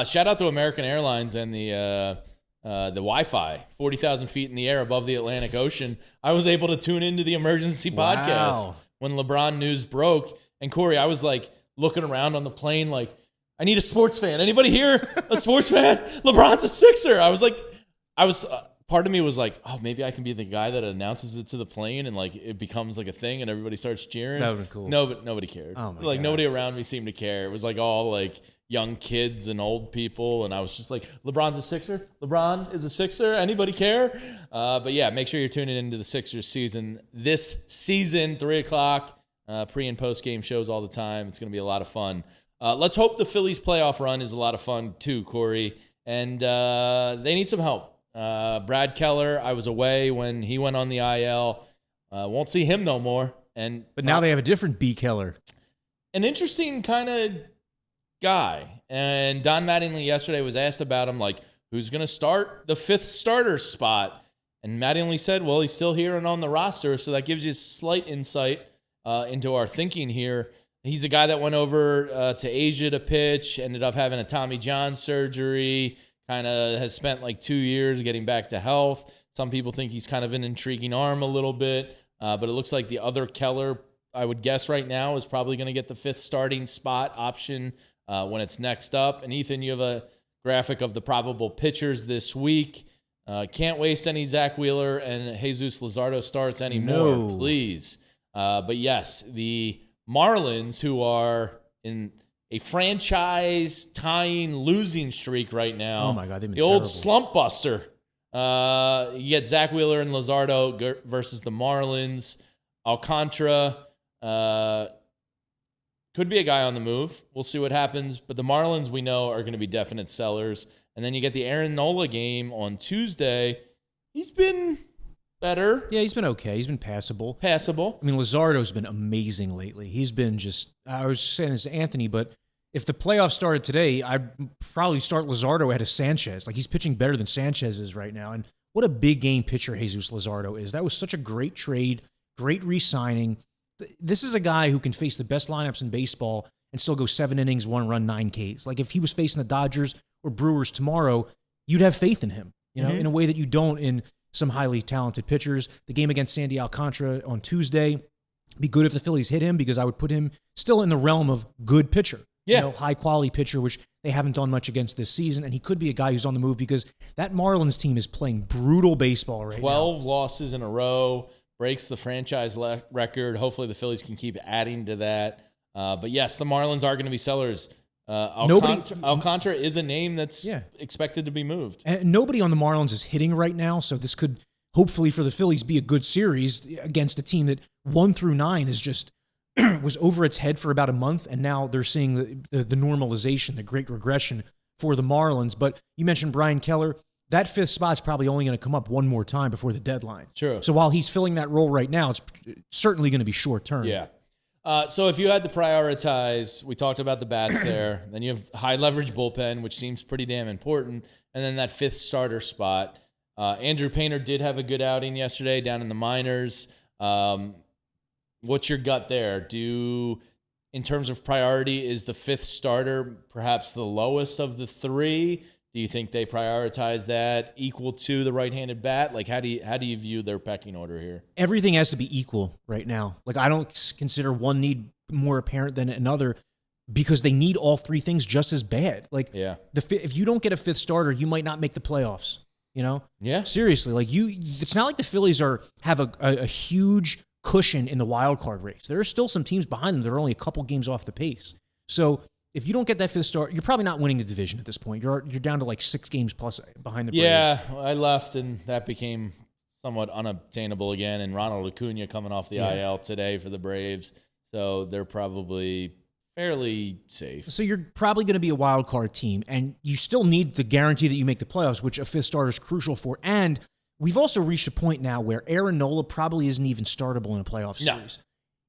Shout out to American Airlines and the Wi-Fi, 40,000 feet in the air above the Atlantic Ocean. I was able to tune into the emergency podcast when LeBron news broke. And Corey, I was like looking around on the plane like, I need a sports fan. Anybody here a sports fan? LeBron's a Sixer. Part of me was like, oh, maybe I can be the guy that announces it to the plane and like it becomes like a thing and everybody starts cheering. That would be cool. No, but nobody cared. Oh my God. Nobody around me seemed to care. It was like all like young kids and old people, and I was just like, LeBron's a Sixer? LeBron is a Sixer? Anybody care? But yeah, make sure you're tuning into the Sixers season. This season, 3 o'clock, pre- and post-game shows all the time. It's going to be a lot of fun. Let's hope the Phillies playoff run is a lot of fun too, Corey. And they need some help. Brad Keller, I was away when he went on the IL. Won't see him no more. But now they have a different B. Keller. An interesting kind of guy. And Don Mattingly yesterday was asked about him, like, who's going to start the 5th starter spot? And Mattingly said, well, he's still here and on the roster, so that gives you slight insight into our thinking here. He's a guy that went over to Asia to pitch, ended up having a Tommy John surgery, kind of has spent like 2 years getting back to health. Some people think he's kind of an intriguing arm a little bit, but it looks like the other Keller, I would guess right now, is probably going to get the 5th starting spot option when it's next up. And Ethan, you have a graphic of the probable pitchers this week. Can't waste any Zach Wheeler and Jesus Luzardo starts anymore, please. But yes, the Marlins, who are in a franchise-tying losing streak right now. Oh, my God, they've been the terrible. Old slump buster. You get Zach Wheeler and Luzardo versus the Marlins. Alcantara could be a guy on the move. We'll see what happens. But the Marlins, we know, are going to be definite sellers. And then you get the Aaron Nola game on Tuesday. He's been better. Yeah, he's been okay. He's been passable. Passable. I mean, Luzardo's been amazing lately. He's been just, I was saying this to Anthony, but if the playoffs started today, I'd probably start Luzardo ahead of Sanchez. Like, he's pitching better than Sanchez is right now. And what a big game pitcher Jesus Luzardo is. That was such a great trade, great re-signing. This is a guy who can face the best lineups in baseball and still go 7 innings, 1 run, 9 Ks. Like, if he was facing the Dodgers or Brewers tomorrow, you'd have faith in him, in a way that you don't in some highly talented pitchers. The game against Sandy Alcantara on Tuesday, be good if the Phillies hit him because I would put him still in the realm of good pitcher. high quality pitcher, which they haven't done much against this season. And he could be a guy who's on the move because that Marlins team is playing brutal baseball right 12 losses in a row, breaks the franchise record. Hopefully the Phillies can keep adding to that. But yes, the Marlins are going to be sellers. Alcantara is a name that's expected to be moved. And nobody on the Marlins is hitting right now, so this could hopefully for the Phillies be a good series against a team that 1 through 9 is just was over its head for about a month, and now they're seeing the normalization, the great regression for the Marlins. But you mentioned Brian Keller. That 5th spot's probably only going to come up one more time before the deadline. True. So while he's filling that role right now, it's certainly going to be short term. Yeah. So if you had to prioritize, we talked about the bats there. Then you have high leverage bullpen, which seems pretty damn important. And then that 5th starter spot. Andrew Painter did have a good outing yesterday down in the minors. What's your gut there? In terms of priority, is the 5th starter perhaps the lowest of the 3? Do you think they prioritize that equal to the right-handed bat? Like, how do you view their pecking order here? Everything has to be equal right now. Like, I don't consider one need more apparent than another because they need all 3 things just as bad. Like, if you don't get a 5th starter, you might not make the playoffs. You know? Yeah. Seriously, like it's not like the Phillies have a huge cushion in the wild card race. There are still some teams behind them that are only a couple games off the pace. So if you don't get that 5th start, you're probably not winning the division at this point. You're down to like 6 games plus behind the Braves. Yeah, I left, and that became somewhat unobtainable again. And Ronald Acuna coming off the IL today for the Braves, so they're probably fairly safe. So you're probably going to be a wild card team, and you still need the guarantee that you make the playoffs, which a 5th starter is crucial for. And we've also reached a point now where Aaron Nola probably isn't even startable in a playoff series. No.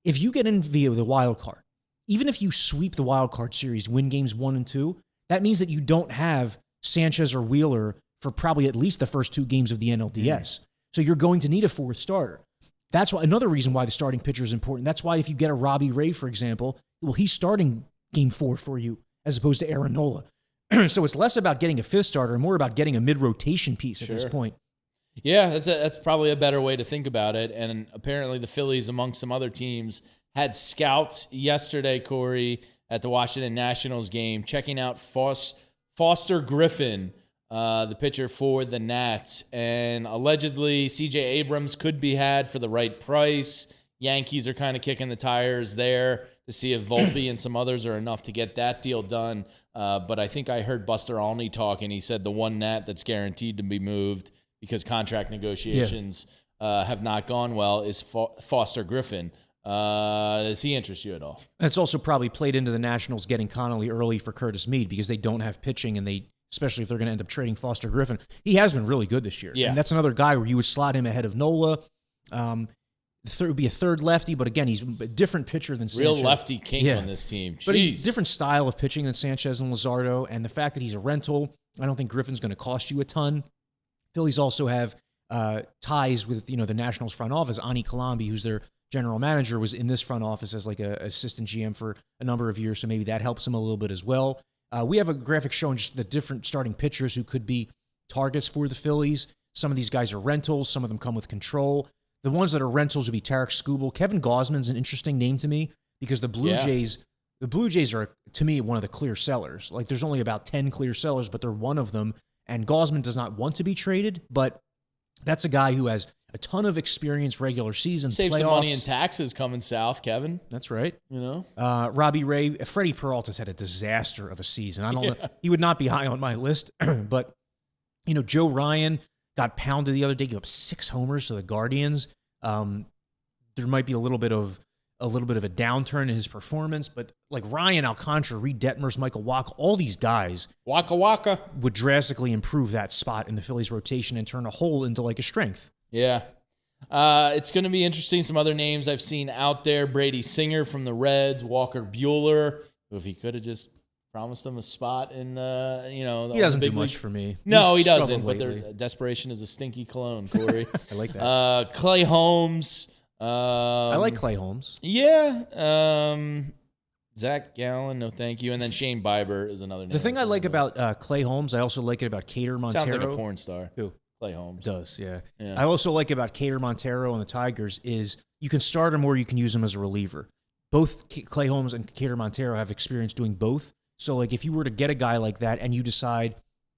If you get in via the wild card, even if you sweep the wild card series, win games 1 and 2, that means that you don't have Sanchez or Wheeler for probably at least the first 2 games of the NLDS. So you're going to need a 4th starter. That's why another reason why the starting pitcher is important. That's why if you get a Robbie Ray, for example, well, he's starting game 4 for you as opposed to Aaron Nola. So it's less about getting a 5th starter and more about getting a mid-rotation piece at this point. Yeah, that's probably a better way to think about it. And apparently the Phillies, amongst some other teams, had scouts yesterday, Corey, at the Washington Nationals game, checking out Foster Griffin, the pitcher for the Nats. And allegedly, C.J. Abrams could be had for the right price. Yankees are kind of kicking the tires there to see if Volpe and some others are enough to get that deal done. But I think I heard Buster Olney talking. He said the one Nat that's guaranteed to be moved because contract negotiations have not gone well is Foster Griffin. Does he interest you at all? That's also probably played into the Nationals getting Connolly early for Curtis Meade because they don't have pitching, and especially if they're going to end up trading Foster Griffin. He has been really good this year. Yeah. And that's another guy where you would slot him ahead of Nola. It would be a 3rd lefty, but again, he's a different pitcher than Sanchez. Real lefty king on this team. Jeez. But he's a different style of pitching than Sanchez and Luzardo, and the fact that he's a rental, I don't think Griffin's going to cost you a ton. Phillies also have ties with the Nationals front office. Ani Kalambi, who's their general manager, was in this front office as like a assistant GM for a number of years, so maybe that helps him a little bit as well. We have a graphic showing just the different starting pitchers who could be targets for the Phillies. Some of these guys are rentals. Some of them come with control. The ones that are rentals would be Tarek Skubal. Kevin Gausman's an interesting name to me because the Blue Jays are, to me, one of the clear sellers. Like, there's only about 10 clear sellers, but they're one of them. And Gausman does not want to be traded, but that's a guy who has a ton of experience regular season. Save some money in taxes coming south, Kevin. That's right. Robbie Ray, Freddie Peralta's had a disaster of a season. I don't know. He would not be high on my list, but Joe Ryan got pounded the other day, gave up 6 homers to the Guardians. There might be a little bit of a downturn in his performance, but like Ryan, Alcantara, Reed Detmers, Michael Wacha, all these guys Waka would drastically improve that spot in the Phillies rotation and turn a hole into like a strength. Yeah. It's going to be interesting. Some other names I've seen out there. Brady Singer from the Reds, Walker Buehler, who if he could have just promised them a spot in, he doesn't do much for me. No, he doesn't, but their desperation is a stinky cologne, Corey. I like that. Clay Holmes. I like Clay Holmes. Yeah. Zach Gallen, no thank you. And then Shane Bieber is another name. The thing I like about Clay Holmes, I also like it about Cater Montero. Sounds like a porn star. Who? Clay Holmes. Does, yeah. I also like about Cater Montero and the Tigers is you can start him or you can use him as a reliever. both Clay Holmes and Cater Montero have experience doing both. So, like, if you were to get a guy like that and you decide,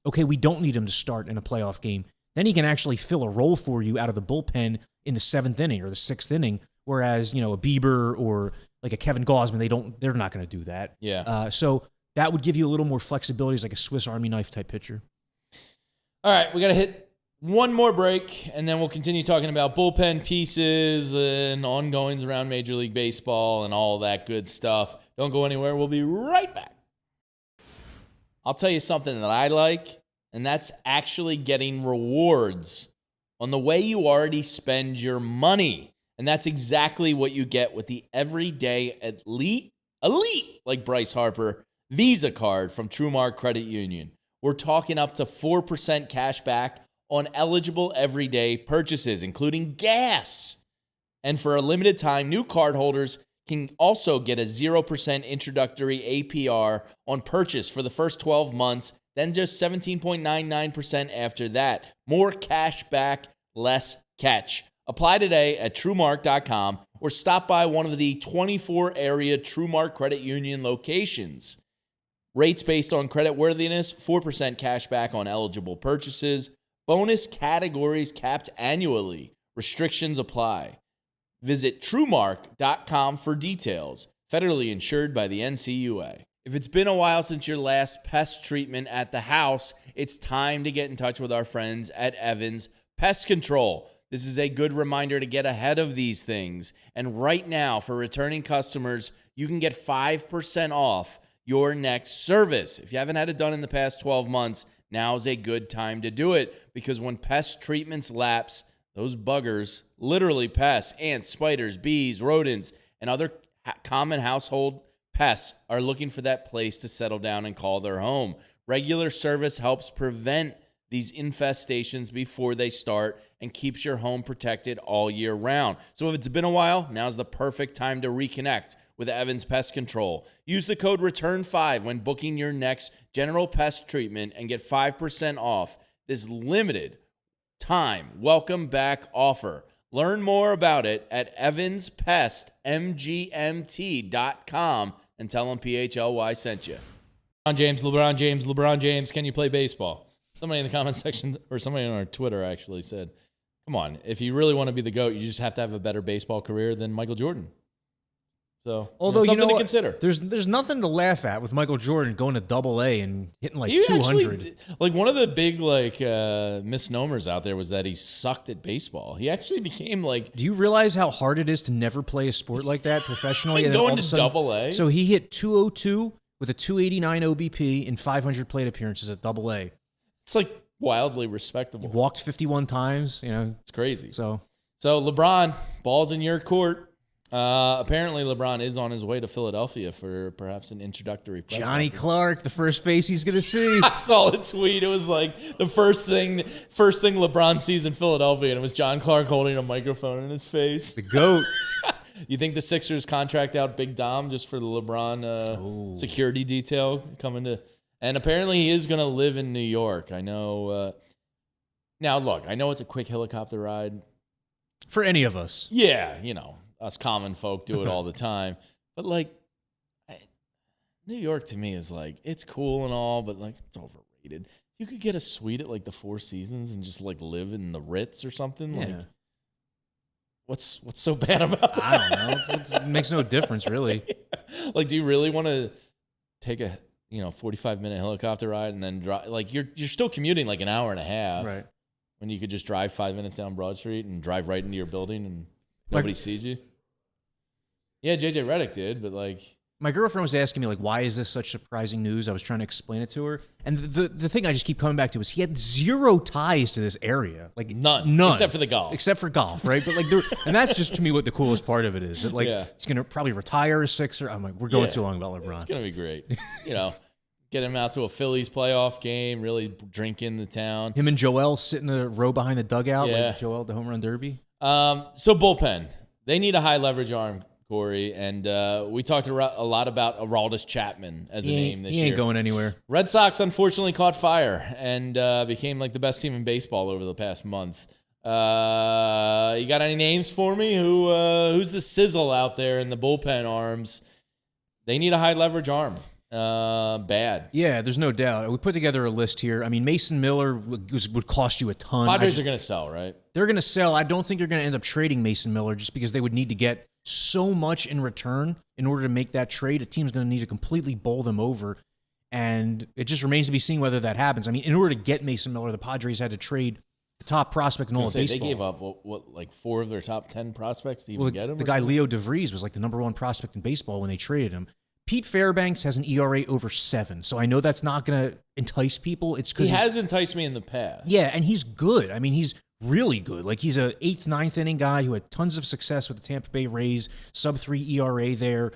okay, we don't need him to start in a playoff game, then he can actually fill a role for you out of the bullpen in the 7th inning or the 6th inning. Whereas, a Bieber or like a Kevin Gausman, they're not going to do that. Yeah. So that would give you a little more flexibility as like a Swiss Army knife type pitcher. All right, we got to hit one more break, and then we'll continue talking about bullpen pieces and ongoings around Major League Baseball and all that good stuff. Don't go anywhere. We'll be right back. I'll tell you something that I like, and that's actually getting rewards on the way you already spend your money. And that's exactly what you get with the everyday elite like Bryce Harper Visa card from TrueMark Credit Union. We're talking up to 4% cash back on eligible everyday purchases, including gas. And for a limited time, new cardholders can also get a 0% introductory APR on purchase for the first 12 months, then just 17.99% after that. More cash back, less catch. Apply today at TrueMark.com or stop by one of the 24 area TrueMark Credit Union locations. Rates based on credit worthiness, 4% cash back on eligible purchases. Bonus categories capped annually. Restrictions apply. Visit TrueMark.com for details. Federally insured by the NCUA. If it's been a while since your last pest treatment at the house, it's time to get in touch with our friends at Evans Pest Control. This is a good reminder to get ahead of these things. And right now, for returning customers, you can get 5% off your next service. If you haven't had it done in the past 12 months, now's a good time to do it, because when pest treatments lapse, those buggers, literally pests, ants, spiders, bees, rodents, and other common household pests are looking for that place to settle down and call their home. Regular service helps prevent these infestations before they start and keeps your home protected all year round. So if it's been a while, now's the perfect time to reconnect with Evans Pest Control. Use the code RETURN5 when booking your next general pest treatment and get 5% off this limited time welcome back offer. Learn more about it at evanspestmgmt.com and tell them PHLY sent you. LeBron James, can you play baseball? Somebody in the comment section, or somebody on our Twitter actually said, come on, if you really want to be the GOAT, you just have to have a better baseball career than Michael Jordan. So, although something to what? consider. There's nothing to laugh at with Michael Jordan going to Double-A and hitting like 200. Actually, like, one of the big misnomers out there was that he sucked at baseball. He actually became like. Do you realize how hard it is to never play a sport like that professionally? And going to Double-A. So he hit 202 with a 289 OBP in 500 plate appearances at Double-A. It's like wildly respectable. He walked 51 times. It's crazy. So LeBron, ball's in your court. Apparently, LeBron is on his way to Philadelphia for perhaps an introductory press Johnny conference. Clark, the first face he's going to see. I saw a tweet. It was like the first thing LeBron sees in Philadelphia, and it was John Clark holding a microphone in his face. The GOAT. You think the Sixers contract out Big Dom just for the LeBron security detail coming to? And apparently he is going to live in New York. I know. Now, look, I know it's a quick helicopter ride. For any of us. Yeah, us common folk do it all the time. But, New York to me is it's cool and all, but, it's overrated. You could get a suite at, the Four Seasons and just, live in the Ritz or something. Yeah. What's so bad about that? I don't know. It makes no difference, really. Do you really want to take a 45-minute helicopter ride and then drive? You're still commuting an hour and a half. Right. When you could just drive 5 minutes down Broad Street and drive right into your building and nobody sees you. Yeah, JJ Redick did, but my girlfriend was asking me why is this such surprising news? I was trying to explain it to her, and the thing I just keep coming back to is he had zero ties to this area, none, except for the golf, right? But and that's just to me what the coolest part of it is. That he's gonna probably retire a Sixer. I'm we're going too long about LeBron. It's gonna be great. Get him out to a Phillies playoff game, really drink in the town. Him and Joel sit in a row behind the dugout, like Joel the home run derby. So bullpen, they need a high leverage arm, Corey, and we talked a lot about Aroldis Chapman as a name this year. He ain't going anywhere. Red Sox unfortunately caught fire and became the best team in baseball over the past month. You got any names for me? Who's the sizzle out there in the bullpen arms? They need a high leverage arm. Bad. Yeah, there's no doubt. We put together a list here. I mean, Mason Miller would cost you a ton. Padres are going to sell, right? They're going to sell. I don't think they're going to end up trading Mason Miller just because they would need to get so much in return in order to make that trade. A team's going to need to completely bowl them over. And it just remains to be seen whether that happens. I mean, in order to get Mason Miller, the Padres had to trade the top prospect in all of baseball. They gave up, like 4 of their top 10 prospects to even get him? The guy Leo DeVries was like the number 1 prospect in baseball when they traded him. Pete Fairbanks has an ERA over 7, so I know that's not going to entice people. It's because he has enticed me in the past. Yeah, and he's good. I mean, he's really good. Like, he's a 8th, 9th inning guy who had tons of success with the Tampa Bay Rays, sub-3 ERA there.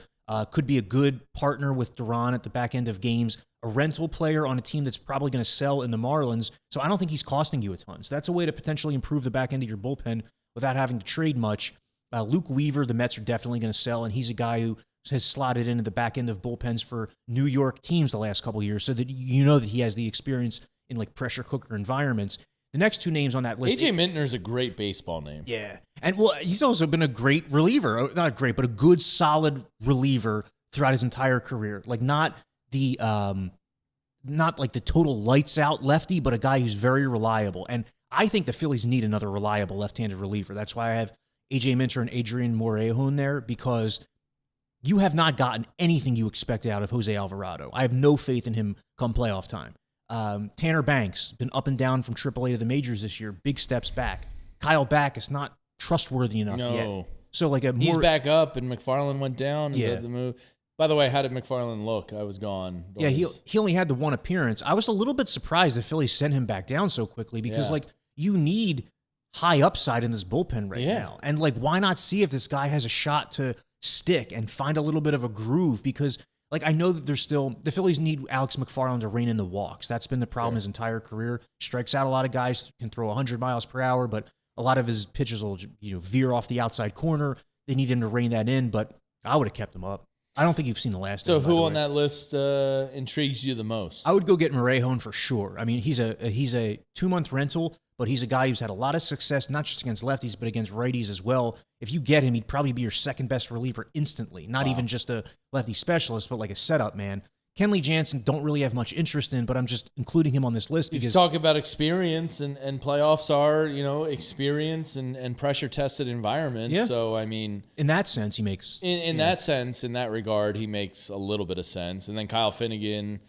Could be a good partner with Duran at the back end of games. A rental player on a team that's probably going to sell in the Marlins. So I don't think he's costing you a ton. So that's a way to potentially improve the back end of your bullpen without having to trade much. Luke Weaver, the Mets are definitely going to sell, and he's a guy who has slotted into the back end of bullpens for New York teams the last couple of years, so that you know that he has the experience in like pressure cooker environments. The next 2 names on that list. AJ Mintner is a great baseball name. Yeah. And well, he's also been a great reliever. Not great, but a good, solid reliever throughout his entire career. Like not like the total lights out lefty, but a guy who's very reliable. And I think the Phillies need another reliable left-handed reliever. That's why I have AJ Minter and Adrian Morejon there, because you have not gotten anything you expected out of Jose Alvarado. I have no faith in him come playoff time. Tanner Banks, been up and down from AAA to the majors this year, big steps back. Kyle Back is not trustworthy enough yet. So like he's back up, and McFarland went down. Is that the move? By the way, how did McFarland look? I was gone. Yeah, he only had the 1 appearance. I was a little bit surprised the Phillies sent him back down so quickly because like you need high upside in this bullpen right now. And like, why not see if this guy has a shot to stick and find a little bit of a groove? Because like, I know that the Phillies need Alex McFarland to rein in the walks. That's been the problem his entire career. Strikes out a lot of guys, can throw 100 miles per hour, but a lot of his pitches will veer off the outside corner. They need him to rein that in, but I would have kept him up. I don't think you've seen the last. So who on that list intrigues you the most? I would go get Morejon for sure. I mean, he's a 2-month rental, but he's a guy who's had a lot of success, not just against lefties, but against righties as well. If you get him, he'd probably be your second best reliever instantly. Not even just a lefty specialist, but like a setup man. Kenley Jansen don't really have much interest in, but I'm just including him on this list because... You talk about experience, and playoffs are, experience and pressure-tested environments. Yeah. So, I mean... In that sense, he makes... In that sense, in that regard, he makes a little bit of sense. And then Kyle Finnegan,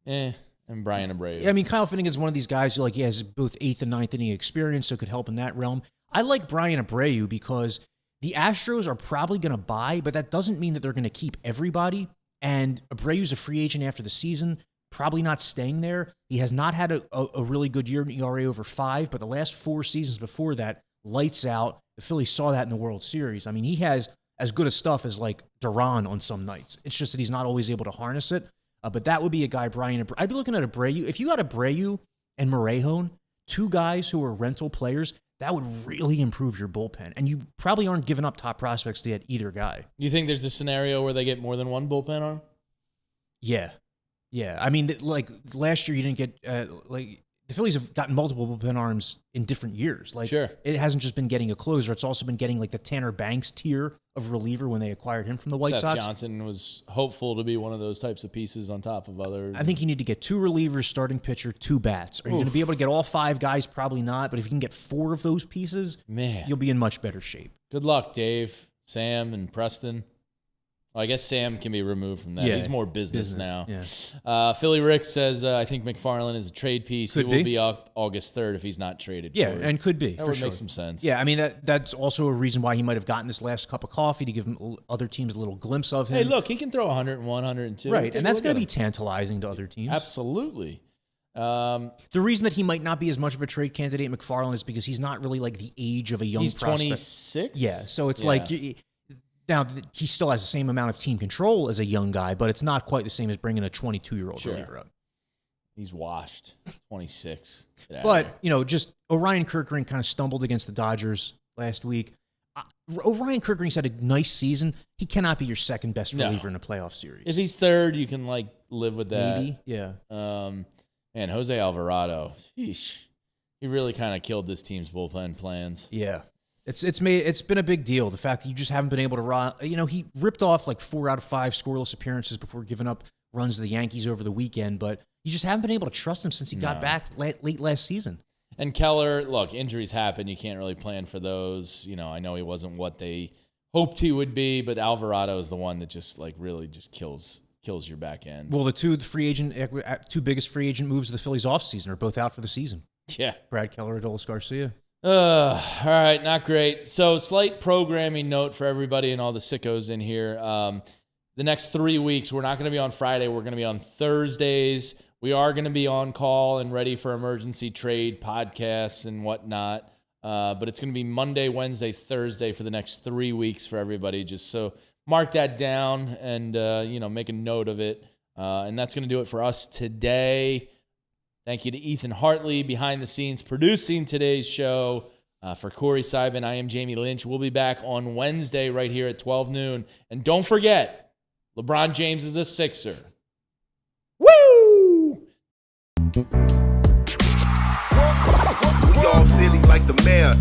and Brian Abreu. I mean, Kyle Finnegan's one of these guys who he has both 8th and 9th inning experience, so could help in that realm. I like Brian Abreu because the Astros are probably going to buy, but that doesn't mean that they're going to keep everybody. And Abreu's a free agent after the season, probably not staying there. He has not had a really good year in ERA over 5, but the last 4 seasons before that, lights out. The Phillies saw that in the World Series. I mean, he has as good a stuff as like Duran on some nights. It's just that he's not always able to harness it. But that would be a guy, Brian Abreu. I'd be looking at Abreu. If you got Abreu and Morejon, 2 guys who are rental players, that would really improve your bullpen. And you probably aren't giving up top prospects to get either guy. You think there's a scenario where they get more than 1 bullpen arm? Yeah. Yeah. I mean, like last year you didn't get, the Phillies have gotten multiple bullpen arms in different years. Like, sure. It hasn't just been getting a closer. It's also been getting like the Tanner Banks tier of reliever when they acquired him from the White Sox. Johnson was hopeful to be one of those types of pieces on top of others. I think you need to get 2 relievers, starting pitcher, 2 bats. Are you going to be able to get all 5 guys? Probably not. But if you can get 4 of those pieces, you'll be in much better shape. Good luck, Dave, Sam, and Preston. Well, I guess Sam can be removed from that. Yeah, he's more business now. Yeah. Philly Rick says, I think McFarland is a trade piece. He will be August 3rd if he's not traded. Yeah, and could be. That would make some sense. Yeah, I mean, that's also a reason why he might have gotten this last cup of coffee, to give other teams a little glimpse of him. Hey, look, he can throw 101, 102. Right, and that's going to be tantalizing to other teams. Absolutely. The reason that he might not be as much of a trade candidate, McFarland, is because he's not really like the age of a young prospect. He's 26? Yeah, so it's like... Now, he still has the same amount of team control as a young guy, but it's not quite the same as bringing a 22-year-old reliever up. He's washed. 26. But, just Orion Kerkering kind of stumbled against the Dodgers last week. Orion Kerkering's had a nice season. He cannot be your second best reliever in a playoff series. If he's third, you can live with that. Maybe, yeah. And Jose Alvarado, sheesh. He really kind of killed this team's bullpen plans. Yeah. It's been a big deal. The fact that you just haven't been able to run. He ripped off like 4 out of 5 scoreless appearances before giving up runs to the Yankees over the weekend, but you just haven't been able to trust him since he got back late last season. And Keller, look, injuries happen. You can't really plan for those. I know he wasn't what they hoped he would be, but Alvarado is the one that just really just kills your back end. Well, the two biggest free agent moves of the Phillies offseason are both out for the season. Yeah. Brad Keller, Adolis Garcia. All right, not great. So, slight programming note for everybody and all the sickos in here. The next 3 weeks, we're not going to be on Friday. We're going to be on Thursdays. We are going to be on call and ready for emergency trade podcasts and whatnot. But it's going to be Monday, Wednesday, Thursday for the next 3 weeks for everybody. Just so mark that down and, make a note of it. And that's going to do it for us today. Thank you to Ethan Hartley behind the scenes producing today's show. For Corey Seibin, I am Jamie Lynch. We'll be back on Wednesday right here at 12 noon. And don't forget, LeBron James is a Sixer. Woo! Y'all silly like the mayor.